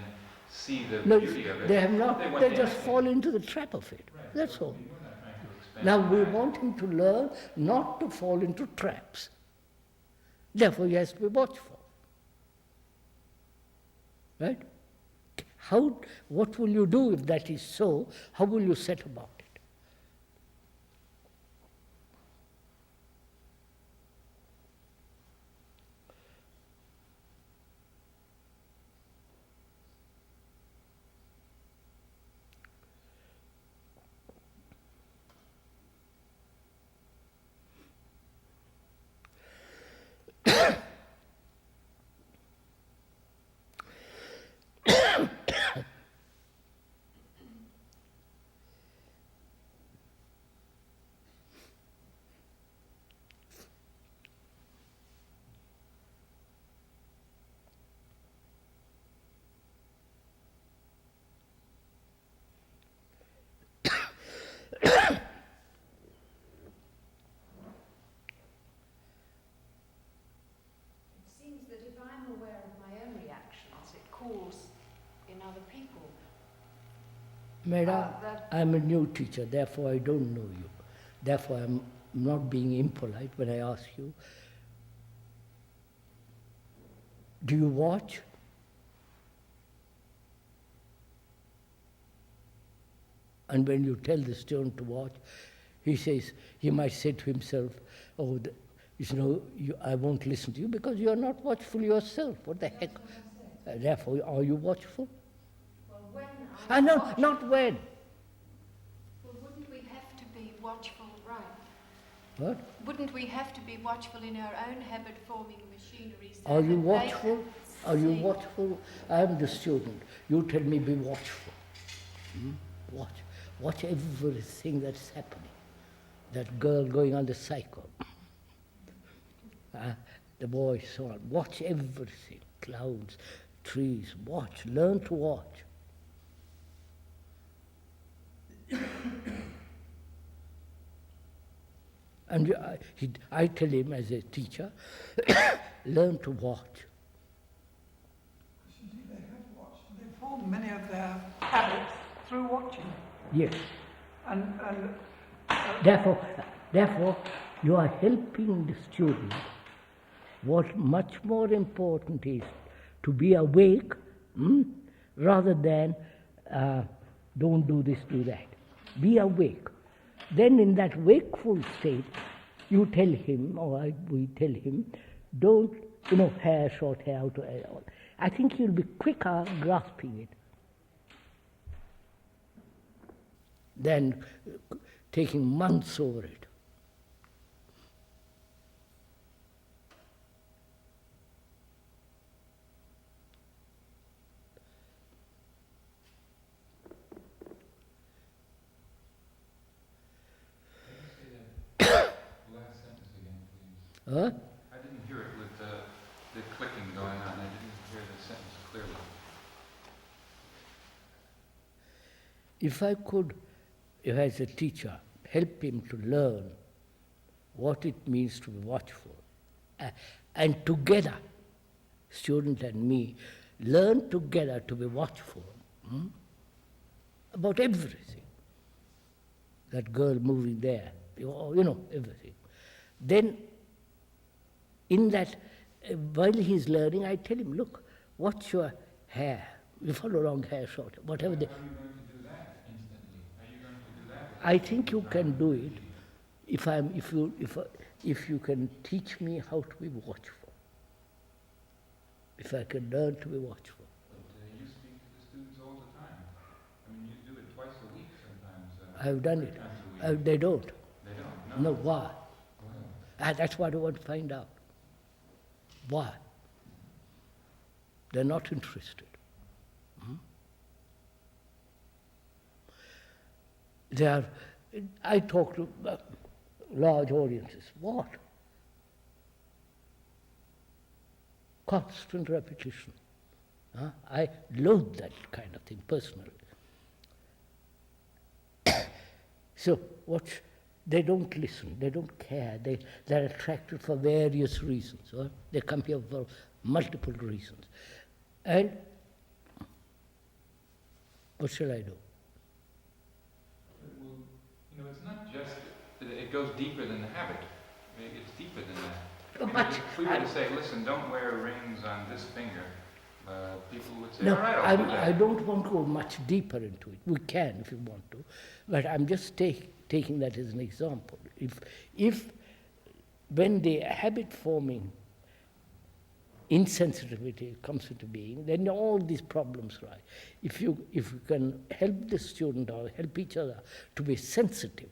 see the beauty of it. They have not. want They to just imitate. fall into the trap of it. Right. That's So all. we're not trying to expand Now the we mind. want him to learn not to fall into traps. Therefore, he has to be watchful. Right? What will you do if that is so? How will you set about it? It seems that if I'm aware of my own reactions, it calls in other people. Madam, that- I'm a new teacher, therefore I don't know you. Therefore I'm not being impolite when I ask you, do you watch? And when you tell the student to watch, he might say to himself, oh, I won't listen to you because you are not watchful yourself. What the heck? Therefore, are you watchful? Well, when No, not when. Well, wouldn't we have to be watchful, right? What? Wouldn't we have to be watchful in our own habit-forming machinery? So Are you that they watchful? Are you see- watchful? I am the student. You tell me be watchful. Watch everything that's happening. That girl going on the cycle. The boy, so on. Watch everything. Clouds, trees. Watch. Learn to watch. And I tell him as a teacher, learn to watch. They have watched. They form many of their habits through watching. Yes. And Therefore, you are helping the student. What much more important is to be awake, rather than don't do this, do that. Be awake. Then in that wakeful state, you tell him, or we tell him, don't, hair, short hair, out. I think he'll be quicker grasping it than taking months over it. Huh? I didn't hear it with the clicking going on. I didn't hear the sentence clearly. If I could, as a teacher, help him to learn what it means to be watchful, and together, student and me, learn together to be watchful about everything. That girl moving there, everything. Then, in that, while he's learning, I tell him, look, watch your hair. You follow long hair, short, whatever. Are you going to do that instantly? Are you going to do that? I think you can do it if you can teach me how to be watchful. If I can learn to be watchful. But you speak to the students all the time. I mean, you do it twice a week sometimes. I've done it. They don't. They don't? No, why? That's what I want to find out. Why? They're not interested. I talk to large audiences. What? Constant repetition. I loathe that kind of thing personally. So they don't listen, they don't care, they're attracted for various reasons. They come here for multiple reasons. And what shall I do? Well, it's not just that it goes deeper than the habit. It's deeper than that. But if we were to say, listen, don't wear rings on this finger, people would say, no, all right, I'll do that. I don't want to go much deeper into it. We can if you want to, but I'm just taking that as an example. If when the habit forming insensitivity comes into being, then all these problems rise. If you can help the student or help each other to be sensitive,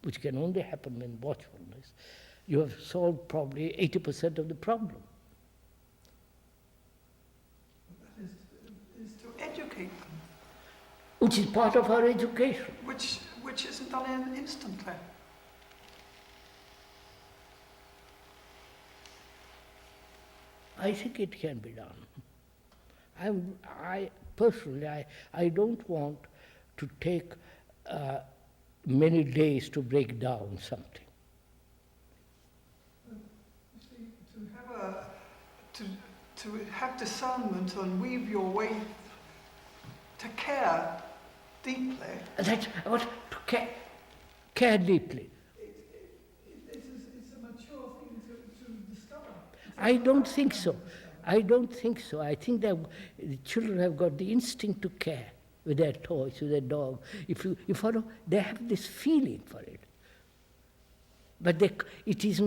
which can only happen in watchfulness, you have solved probably 80% of the problem. That is to educate them. Which is part of our education. Which isn't done instantly. I think it can be done. I personally don't want to take many days to break down something. You see, to have discernment and weave your way, to care deeply. That's what to care deeply. It's a mature thing to discover. I don't think so. I think that the children have got the instinct to care with their toys, with their dog. If you follow, they have this feeling for it. But it is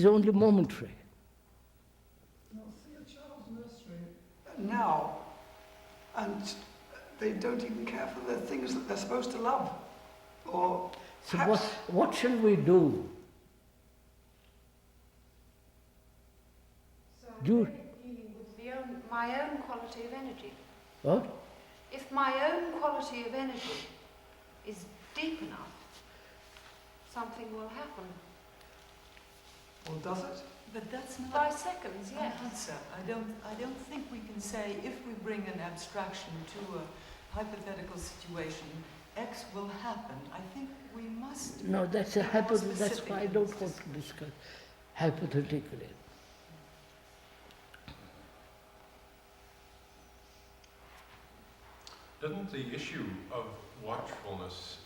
only momentary. Now, see a child's nursery now, and they don't even care for the things that they're supposed to love. Or so what shall we do? So I'm really dealing with my own quality of energy. What? If my own quality of energy is deep enough, something will happen. Or does it? But that's not By seconds, an yes. answer. I don't think we can say if we bring an abstraction to a hypothetical situation, X will happen. I think we must. No, that's a be more hypothetical. That's specific why I in don't this want to discuss hypothetically. Doesn't the issue of watchfulness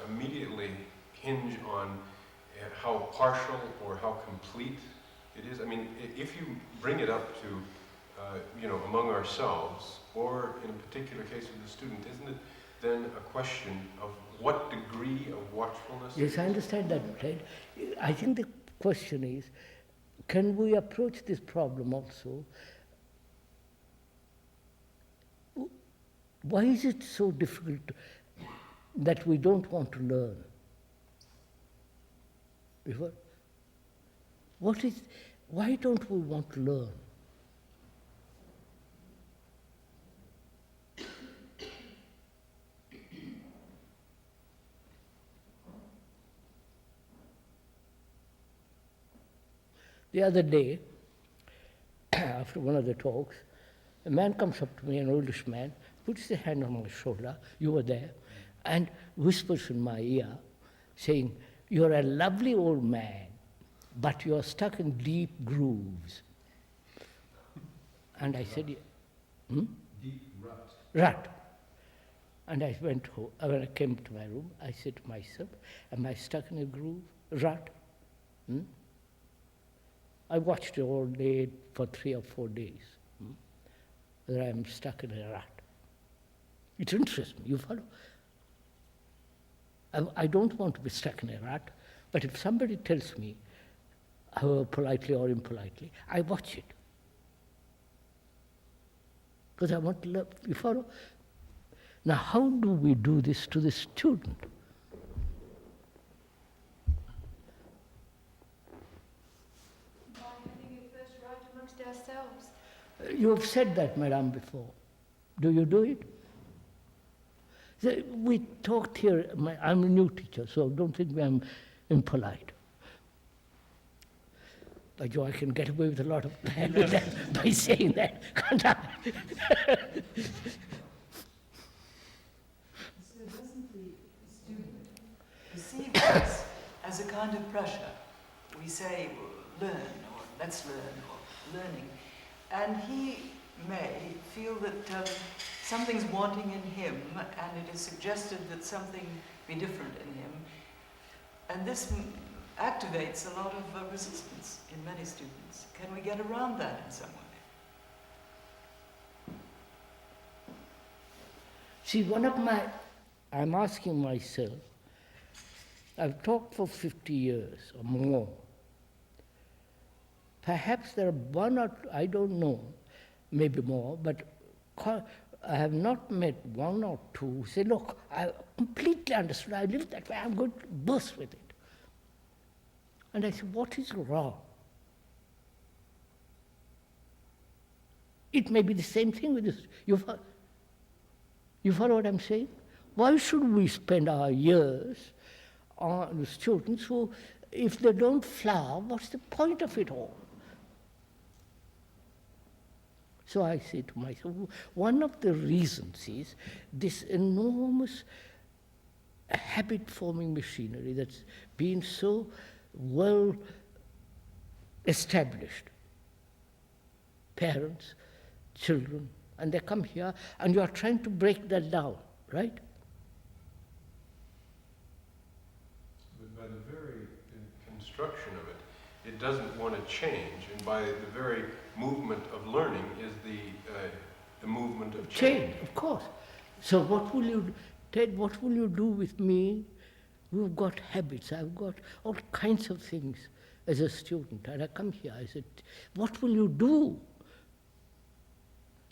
immediately hinge on how partial or how complete it is? I mean, if you bring it up to, among ourselves, or in a particular case with the student, isn't it then a question of what degree of watchfulness? Yes, I understand that, right? I think the question is, can we approach this problem also? Why is it so difficult that we don't want to learn? Why don't we want to learn? The other day, after one of the talks, a man comes up to me, an oldish man, puts his hand on my shoulder, you were there, and whispers in my ear, saying, "You're a lovely old man, but you're stuck in deep grooves." And I said, Deep rut. Rut. And I went home. When I came to my room, I said to myself, am I stuck in a groove? Rut? I watched it all day for 3 or 4 days. Whether I am stuck in a rut. It interests me, you follow? I don't want to be stuck in a rut, but if somebody tells me, however politely or impolitely, I watch it. Because I want to learn, you follow? Now, how do we do this to the student? By having it first right amongst ourselves. You have said that, madam, before. Do you do it? We talked here, I'm a new teacher, so don't think I'm impolite. By Joe, I can get away with a lot of that by saying that, can't I? So doesn't the student perceive this as a kind of pressure? We say, learn, or let's learn, or learning. And he may feel that something's wanting in him, and it is suggested that something be different in him. And this activates a lot of resistance in many students. Can we get around that in some way? See, I'm asking myself, I've taught for 50 years or more. Perhaps there are one or two, I don't know, maybe more, but I have not met one or two who say, look, I completely understood, I live that way, I'm going to burst with it. And I said, what is wrong? It may be the same thing with this. You follow what I'm saying? Why should we spend our years on the students who, if they don't flower, what's the point of it all? So I say to myself, one of the reasons is this enormous habit-forming machinery that's been so well established. Parents, children, and they come here, and you are trying to break that down, right? But by the very construction of it, it doesn't want to change, and by the very movement of learning is the movement of change. Change, of course. So what will you, Ted, what will you do with me? We've got habits, I've got all kinds of things as a student, and I come here, I said, what will you do?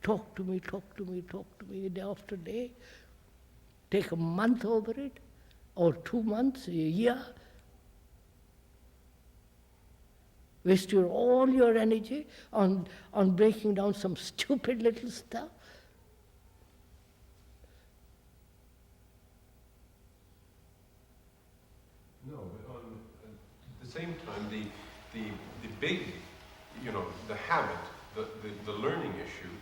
Talk to me, talk to me, talk to me day after day. Take a month over it, or 2 months, a year. Waste all your energy on breaking down some stupid little stuff. No, but at the same time, the big, the habit, the learning issue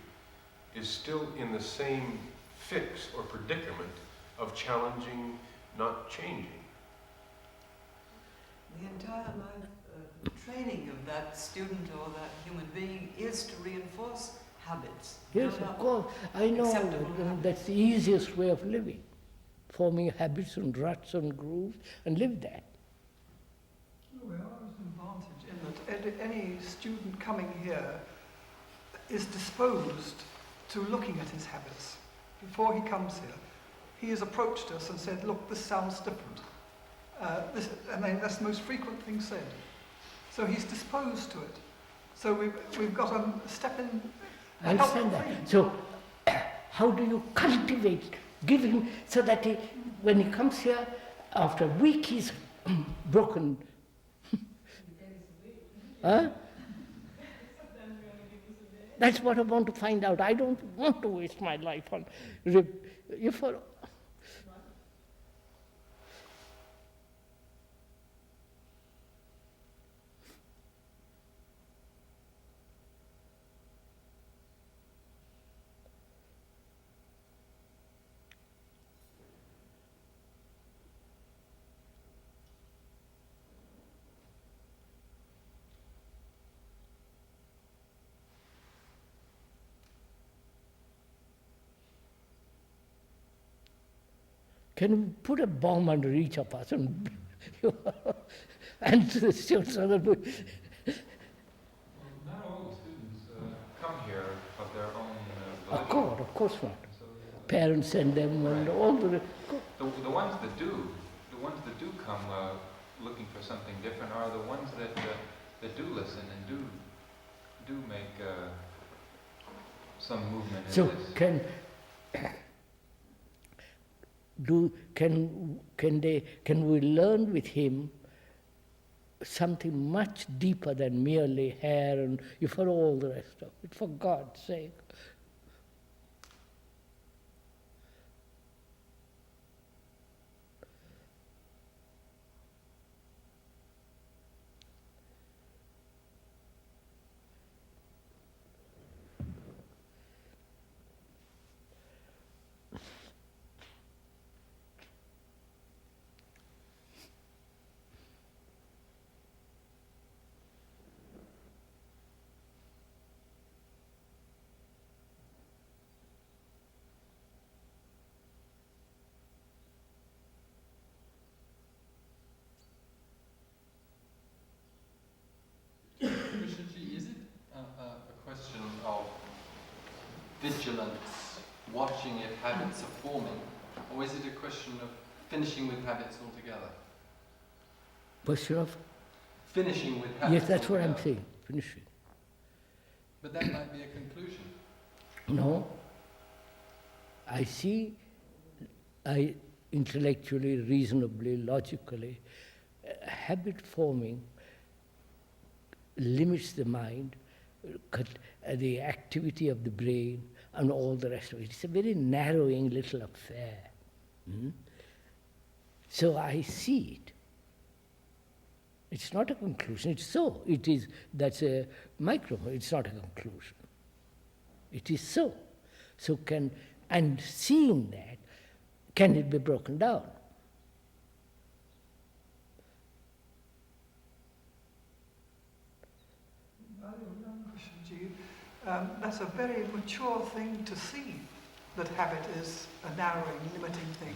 is still in the same fix or predicament of challenging, not changing. The entire life training of that student or that human being is to reinforce habits. Yes, How of about course. I know acceptable that, habits? that's the easiest way of living. Forming habits and ruts and grooves and live there. Well, there's an advantage in that any student coming here is disposed to looking at his habits. Before he comes here, he has approached us and said, look, this sounds different. And then that's the most frequent thing said. So he's disposed to it. So we've got a step in. I understand that. So how do you cultivate, give him, so that he, when he comes here, after a week he's broken. Huh? That's what I want to find out. I don't want to waste my life on you follow. Can we put a bomb under each of us and to the students? Well, not all the students come here of their own volition. Of course not. So, parents send them and all the ones that do, come looking for something different are the ones that do listen and do make some movement. So in this. Can we learn with him something much deeper than merely hair and you follow all the rest of it, for God's sake? Krishnamurti, is it a question of vigilance, watching if habits are forming, or is it a question of finishing with habits altogether? Question of? Finishing with habits. Yes, that's altogether. what I'm saying, finishing. But that might be a conclusion. No. I intellectually, reasonably, logically, habit forming limits the mind, the activity of the brain, and all the rest of it. It's a very narrowing little affair. So I see it. It's not a conclusion. It's so. It is. That's a microphone. It's not a conclusion. It is so. So and seeing that, can it be broken down? That's a very mature thing to see, that habit is a narrowing, limiting thing.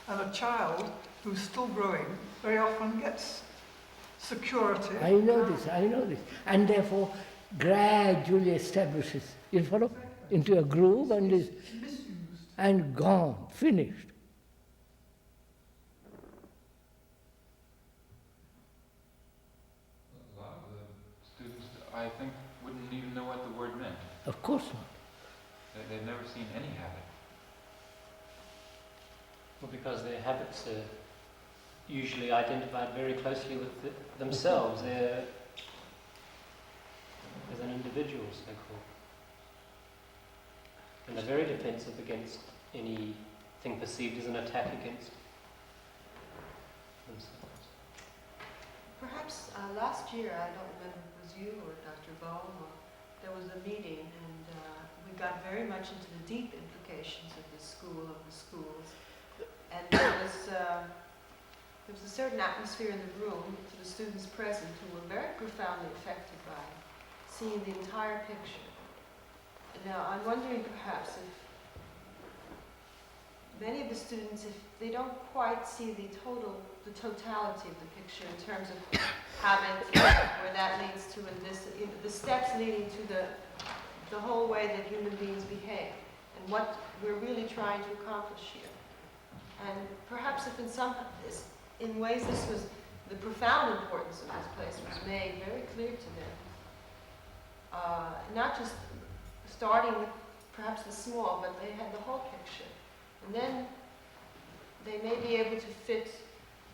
And a child who's still growing very often gets security. I know this. And therefore gradually establishes, you follow, into a groove and is misused. And gone, finished. A lot of the students, I think, wouldn't even know what the word meant. Of course not. They've never seen any habit. Well, because their habits are usually identified very closely with themselves. They're as an individual, so-called. And they're very defensive against anything perceived as an attack against themselves. Perhaps last year, I don't remember if it was you or Dr. Bohm, there was a meeting, and we got very much into the deep implications of the schools. And there was a certain atmosphere in the room to the students present who were very profoundly affected by seeing the entire picture. Now, I'm wondering perhaps if many of the students, if they don't quite see the totality of the picture in terms of habit, where that leads to, and this, the steps leading to the whole way that human beings behave, and what we're really trying to accomplish here. And perhaps if in ways this was, the profound importance of this place was made very clear to them. Not just starting with perhaps the small, but they had the whole picture. And then they may be able to fit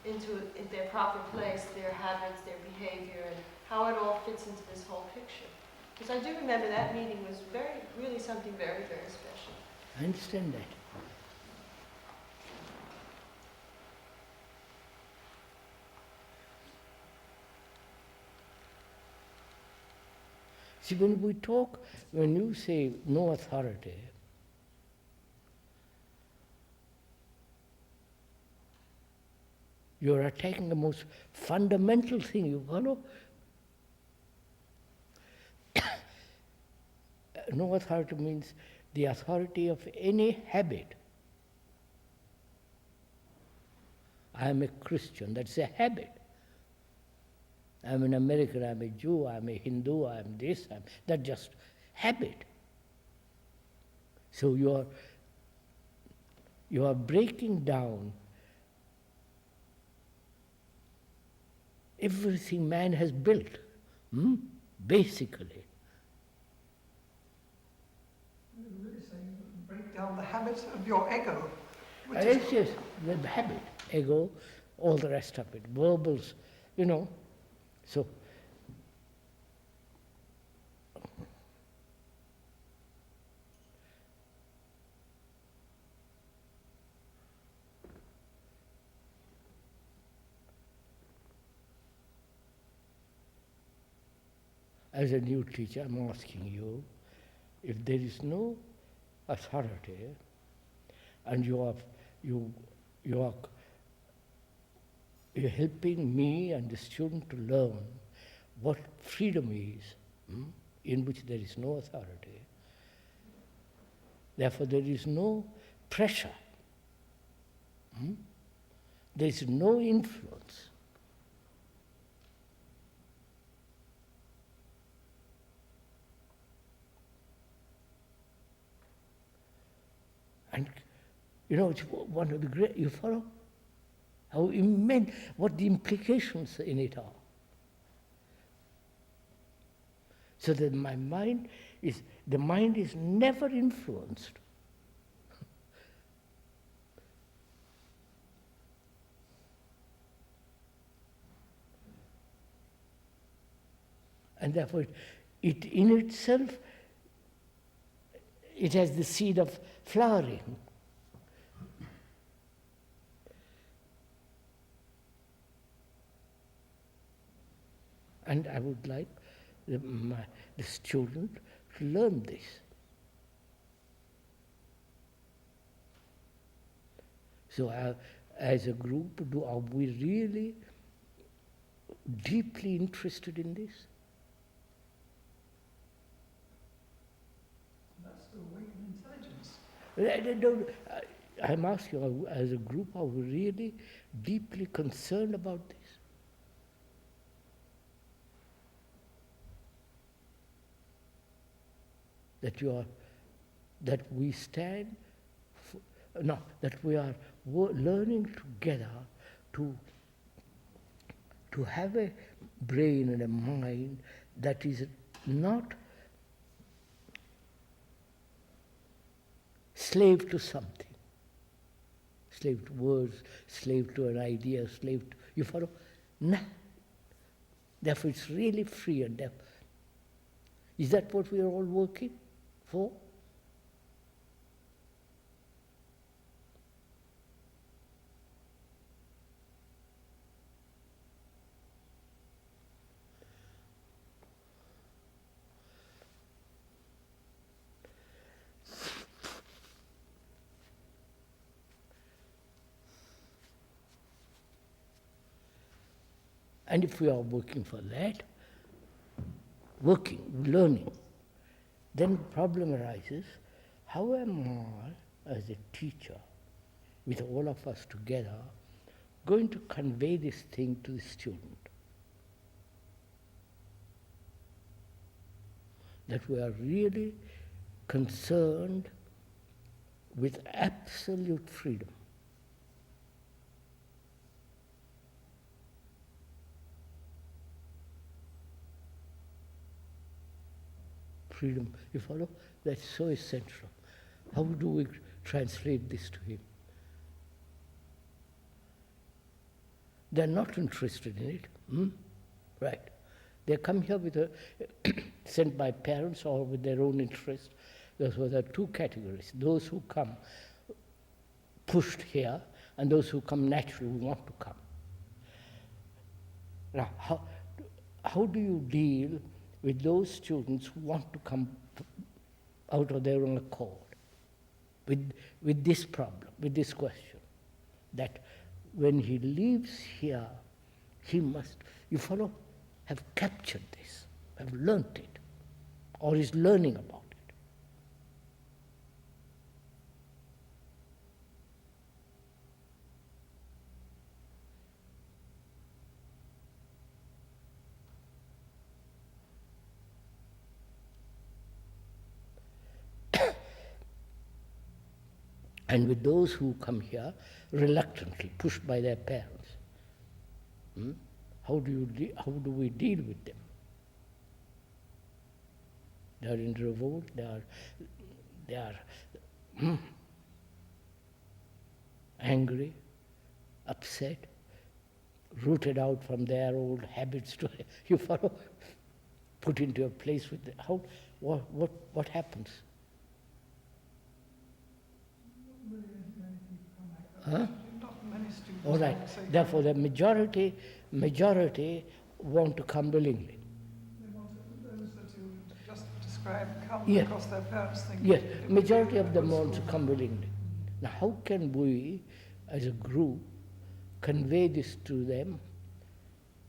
into their proper place, their habits, their behavior, and how it all fits into this whole picture. Because I do remember that meeting was really something very, very special. I understand that. See, when you say no authority, you're attacking the most fundamental thing, you follow? No authority means the authority of any habit. I am a Christian, that's a habit. I'm an American, I'm a Jew, I'm a Hindu, I'm this, that's just habit. So you are breaking down everything man has built, basically. You're really saying break down the habit of your ego. Yes, the habit, ego, all the rest of it, verbals, So, as a new teacher, I'm asking you, if there is no authority, and you're helping me and the student to learn what freedom is, in which there is no authority. Therefore, there is no pressure. There is no influence. And, it's one of the great, you follow? How immense, what the implications in it are. So that the mind is never influenced. And therefore, it in itself, it has the seed of flowering. And I would like the student to learn this. So as a group, are we really deeply interested in this? That's the awakened intelligence. I'm asking you, as a group, are we really deeply concerned about this? That we stand, that we are learning together to have a brain and a mind that is not slave to something, slave to words, slave to an idea, slave to, you follow? No. Therefore it's really free and therefore. Is that what we are all working for? And if we are working for that, learning, then the problem arises, how am I, as a teacher, with all of us together, going to convey this thing to the student? That we are really concerned with absolute freedom. Freedom, you follow? That's so essential. How do we translate this to him? They're not interested in it. Right. They come here with sent by parents or with their own interest. Those were the two categories. Those who come pushed here and those who come naturally who want to come. Now, how do you deal with those students who want to come out of their own accord with this problem, with this question, that when he leaves here, he must, you follow, have captured this, have learnt it, or is learning about it. And with those who come here reluctantly, pushed by their parents, how do we deal with them? They are in revolt. They are angry, upset, rooted out from their old habits. To you follow, put into a place with what happens? Huh? Not many students. All right. Therefore, the majority want to come willingly. They want those that you just described come because their parents think. Yes, majority of them want to come willingly. Now, how can we, as a group, convey this to them?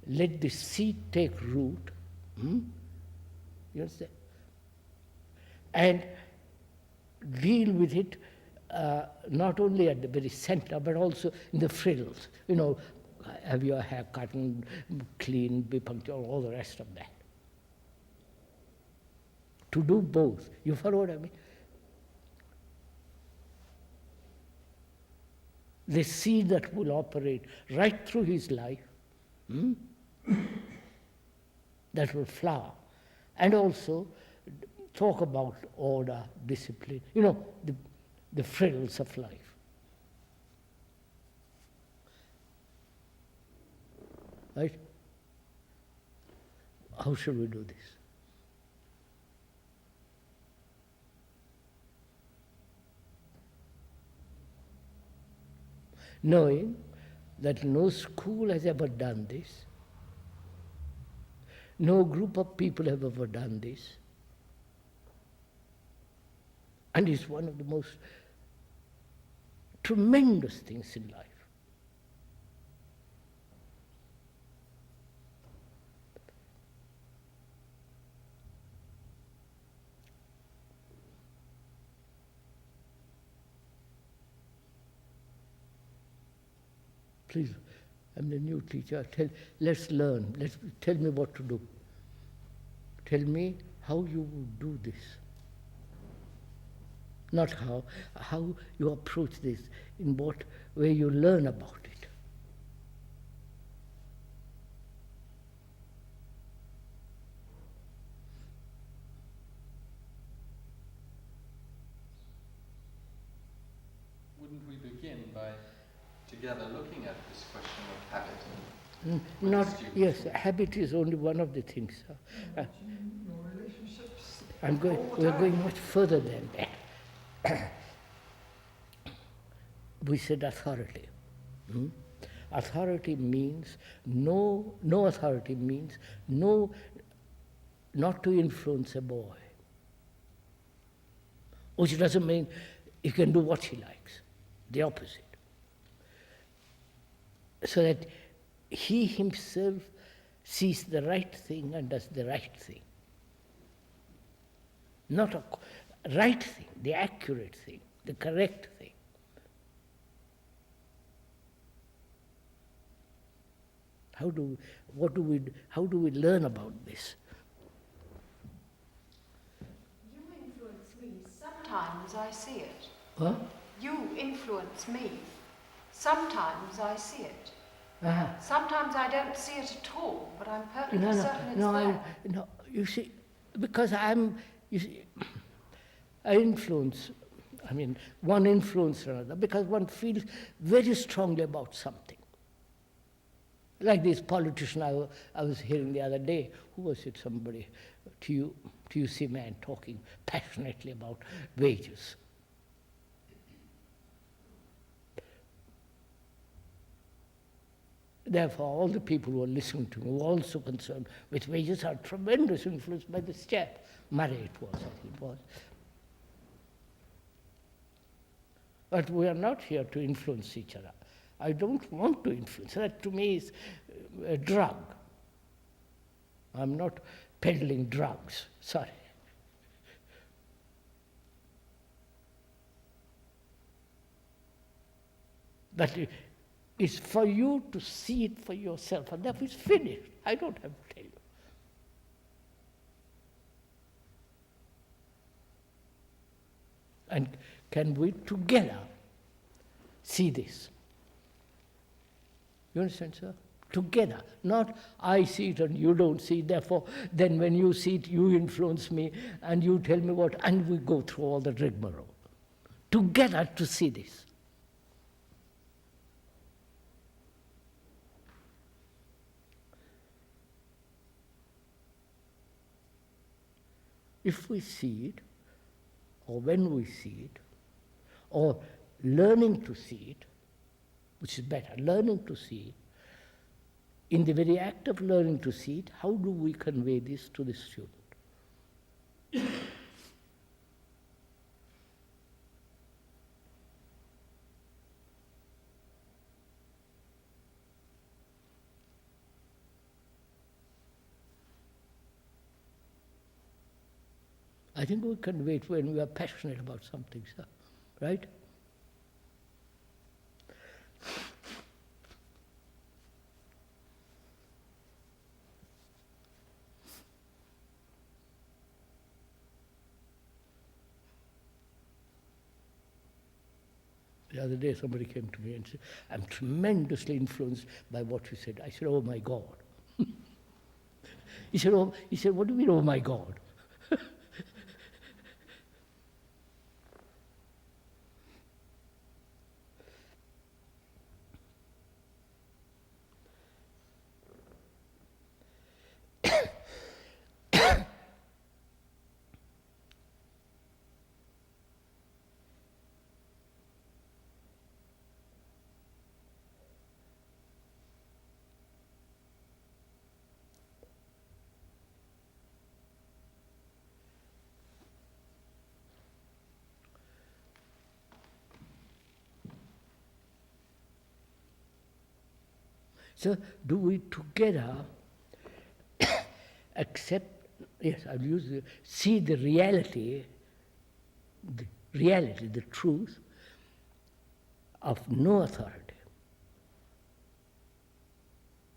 Let the seed take root. You understand? And deal with it. Not only at the very center, but also in the frills. You know, have your hair cut and clean, be punctual, all the rest of that. To do both. You follow what I mean? The seed that will operate right through his life, that will flower. And also talk about order, discipline, you know, the frills of life. Right? How should we do this? Knowing that no school has ever done this, no group of people have ever done this, and it's one of the most tremendous things in life. Please, I'm the new teacher. Let's learn. Tell me what to do. Tell me how you would do this. Not how you approach this, in what way you learn about it. Wouldn't we begin by together looking at this question of habit? Yes, habit is only one of the things. Your relationships. We're going much further than that. We said authority. Authority means no authority means not to influence a boy. Which doesn't mean he can do what he likes. The opposite. So that he himself sees the right thing and does the right thing. not a right thing, the accurate thing, the correct thing. How do we learn about this? You influence me. Sometimes I see it. Huh? You influence me. Sometimes I see it. Ah. Sometimes I don't see it at all, but I'm perfectly No, certain it's there. no. You see, because I influence. I mean, one influences another because one feels very strongly about something. Like this politician I was hearing the other day. Who was it? Somebody, TUC man talking passionately about wages. Therefore, all the people who are listening to me were also concerned with wages are tremendously influenced by this chap. Murray it was, I think it was. But we are not here to influence each other. I don't want to influence. That to me is a drug. I'm not peddling drugs, sorry. But it's for you to see it for yourself, and that is finished. I don't have to tell you. And can we together see this? You understand, sir? Together, not I see it and you don't see it, therefore then when you see it you influence me and you tell me what, and we go through all the rigmarole. Together to see this. If we see it, or when we see it, or learning to see it, which is better, learning to see it, in the very act of learning to see it, how do we convey this to the student? I think we convey it when we are passionate about something, sir, right? The other day somebody came to me and said, I'm tremendously influenced by what you said. I said, oh my God. He said, what do you mean, oh my God? So do we together accept, yes, I'll use see the reality, the truth of no authority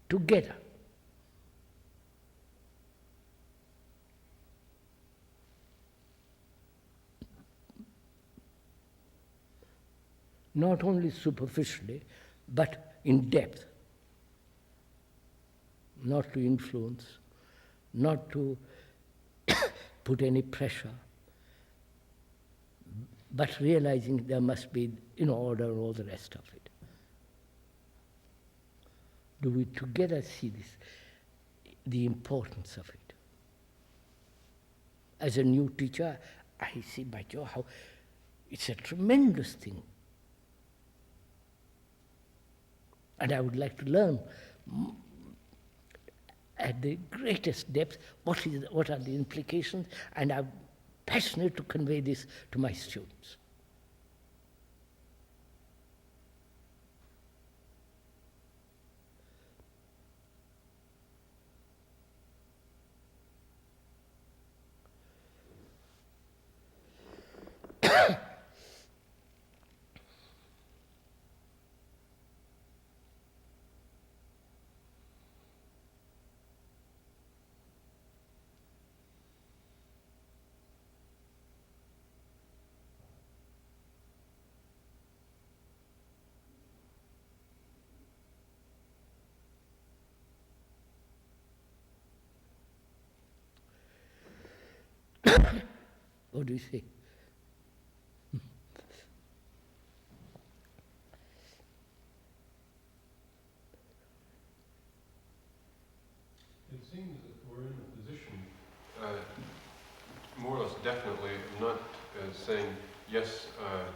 together. Not only superficially, but in depth. Not to influence, not to put any pressure, but realizing there must be in order and all the rest of it. Do we together see this, the importance of it? As a new teacher, I see, by Joe, how it's a tremendous thing. And I would like to learn at the greatest depth what are the implications, and I'm passionate to convey this to my students. What do you say? It seems that we're in a position, more or less definitely, I'm not saying yes,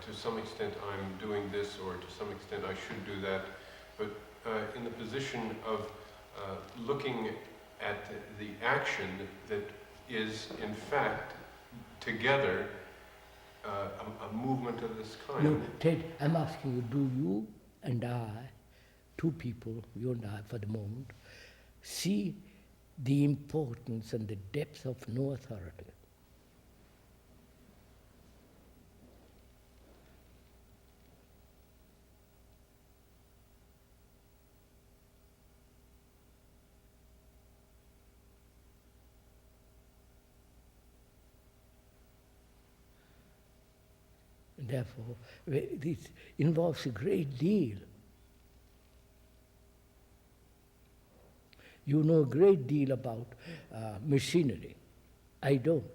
to some extent I'm doing this, or to some extent I should do that, but in the position of looking at the action that is in fact together a movement of this kind. No, Ted, I'm asking you, do you and I, two people, you and I for the moment, see the importance and the depth of no authority? Therefore, this involves a great deal. You know a great deal about machinery. I don't.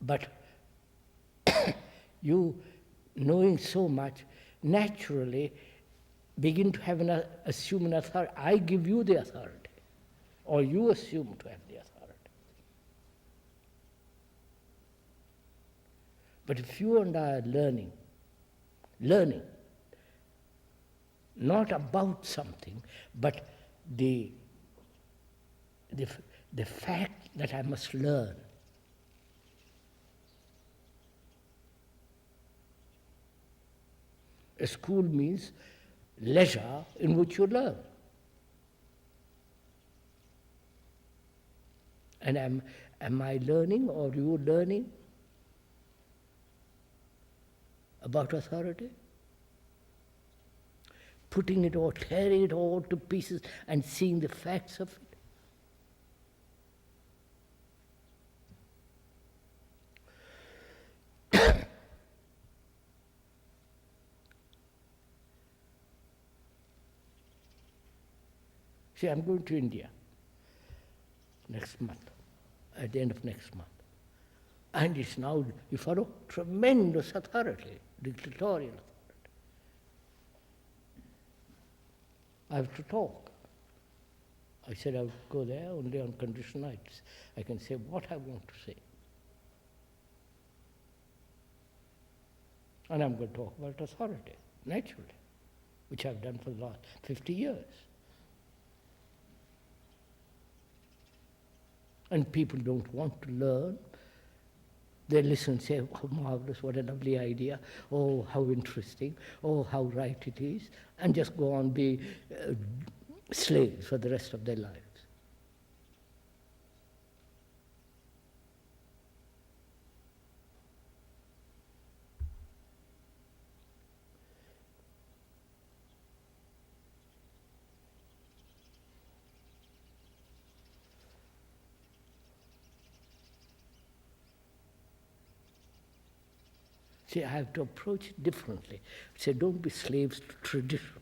But you, knowing so much, naturally begin to have assume an authority. I give you the authority, or you assume to have the authority. But if you and I are learning, not about something, but the fact that I must learn. A school means leisure in which you learn. And am I learning, or you learning about authority? Putting it all, tearing it all to pieces and seeing the facts of it. See, I'm going to India next month, at the end of next month. And it's now, you follow, tremendous authority, dictatorial authority. I have to talk. I said I would go there only on condition I can say what I want to say. And I'm going to talk about authority, naturally, which I've done for the last 50 years. And people don't want to learn. They listen and say, oh, marvelous, what a lovely idea, oh, how interesting, oh, how right it is, and just go on be slaves for the rest of their lives. See, I have to approach it differently. Say, don't be slaves to tradition.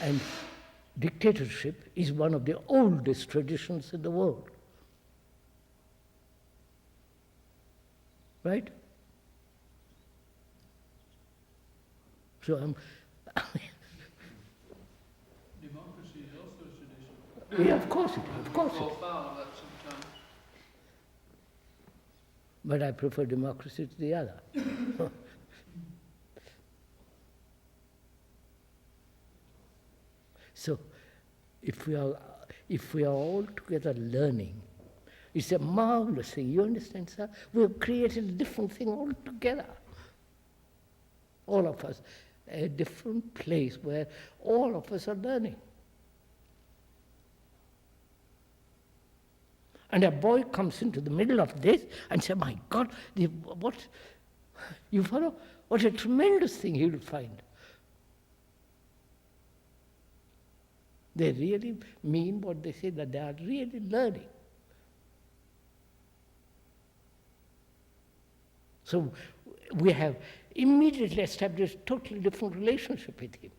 And dictatorship is one of the oldest traditions in the world. Right? So democracy is also a tradition. yeah, of course it is, of course it is. But I prefer democracy to the other. So, if we are all together learning, it's a marvelous thing. You understand, sir? We have created a different thing altogether. All of us, a different place where all of us are learning. And a boy comes into the middle of this and says, my God, what, you follow? What a tremendous thing he will find. They really mean what they say, that they are really learning. So we have immediately established a totally different relationship with him.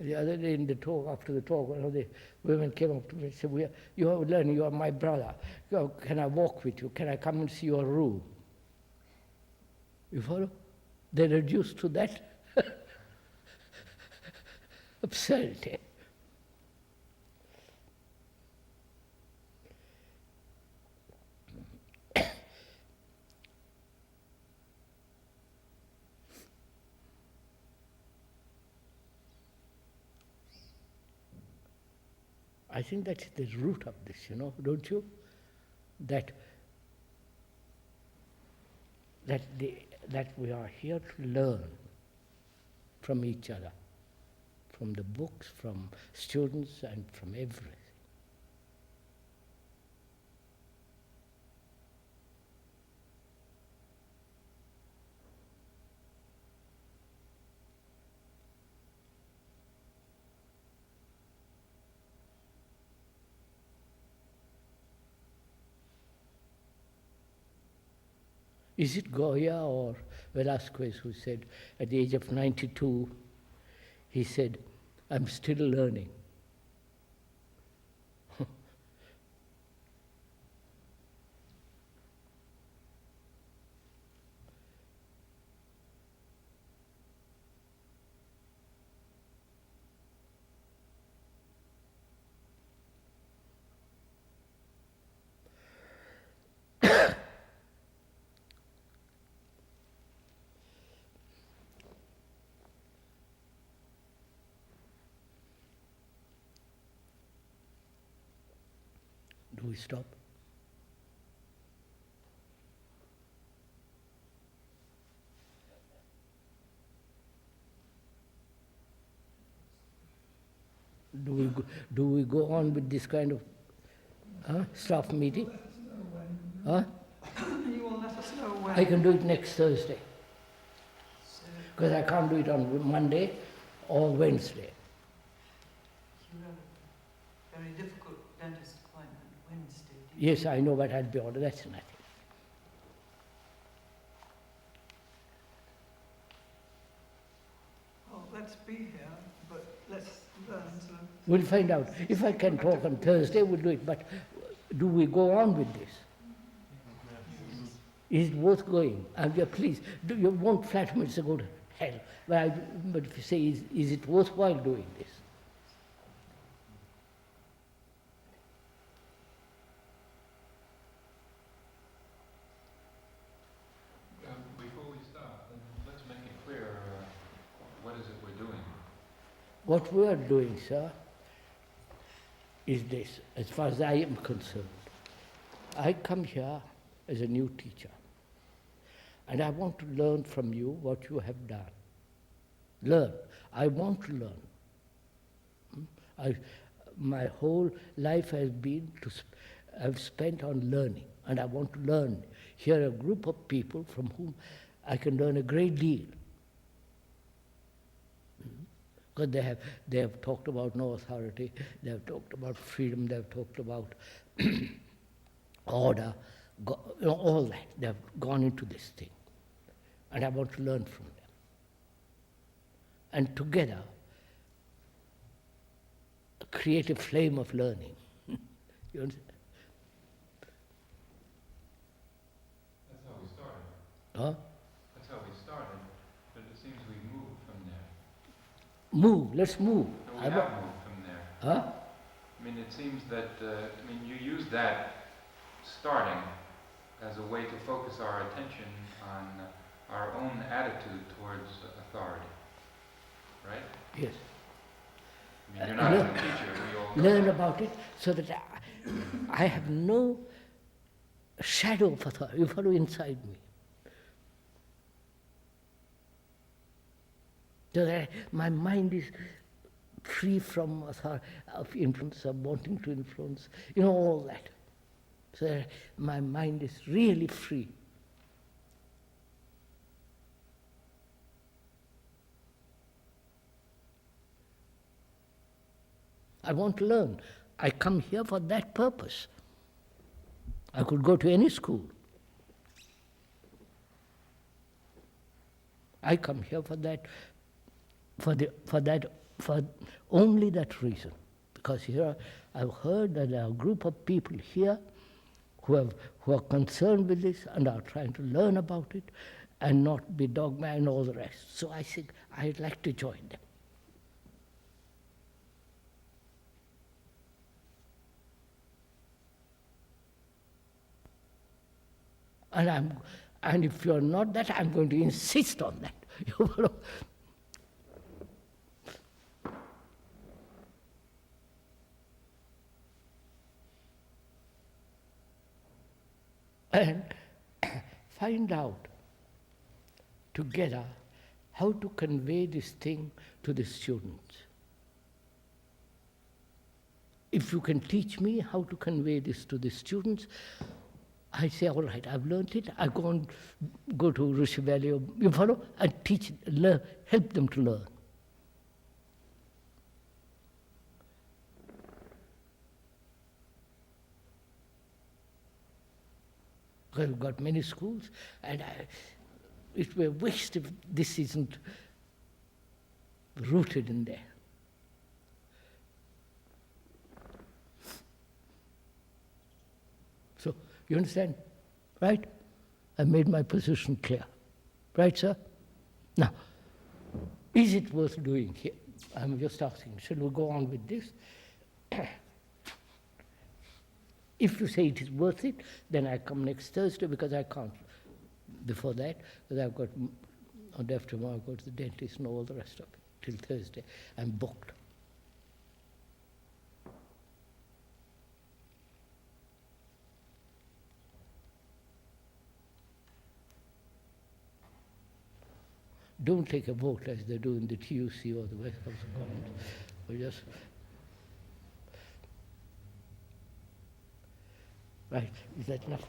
The other day in the talk, after the talk, one of the women came up to me and said, you are learning, you are my brother. Can I walk with you? Can I come and see your room? You follow? They're reduced to that absurdity. I think that's the root of this, don't you? That we are here to learn from each other, from the books, from students, and from everything. Is it Goya or Velasquez who said, at the age of 92, he said, I'm still learning. Do we stop? Do we go on with this kind of staff meeting? Huh? You will let us know when. I can do it next Thursday. Because I can't do it on Monday or Wednesday. You have a very difficult dentist appointment Wednesday. Yes, I know, but I'll be ordered. That's nothing. Well, let's be here, but let's learn to... We'll find out. If I can talk on Thursday, we'll do it. But do we go on with this? Is it worth going? Please, you won't flatter me to go to hell. But if you say, is it worthwhile doing this? Before we start, let's make it clear, what is it we're doing? What we are doing, sir, is this, as far as I am concerned. I come here as a new teacher, and I want to learn from you what you have done. Learn. I want to learn. My whole life has been I've spent on learning, and I want to learn. Here are a group of people from whom I can learn a great deal. Because they have talked about no authority, they have talked about freedom, they have talked about order, all that. They have gone into this thing. And I want to learn from them. And together, create a flame of learning. You understand? That's how we started. Huh? That's how we started, but it seems we moved from there. Move, let's move. No, we have moved from there. Huh? I mean, it seems that, you use that starting as a way to focus our attention on our own attitude towards authority, right? Yes. I mean, you're not a teacher, we all know Learn that. about it so that I have no shadow of authority. You follow inside me. So that my mind is free from authority, of influence, of wanting to influence, all that. So that my mind is really free. I want to learn. I come here for that purpose. I could go to any school. I come here for that, for only that reason. Because here I've heard that there are a group of people here who are concerned with this and are trying to learn about it and not be dogma and all the rest. So I think I'd like to join them. And if you're not that, I'm going to insist on that. You follow? And find out together how to convey this thing to the students. If you can teach me how to convey this to the students, I say, all right, I've learned it. I go to Rishi Valley, you follow, and teach, learn, help them to learn. Because we've got many schools, and it were waste if this isn't rooted in there. So, you understand? Right? I made my position clear. Right, sir? Now, is it worth doing here? I'm just asking, shall we go on with this? If you say it is worth it, then I come next Thursday because I can't before that, because I've got, on day after tomorrow, I go to the dentist and all the rest of it. Till Thursday, I'm booked. Don't take a vote as they do in the TUC or the West House of Commons. We just... Right, is that enough?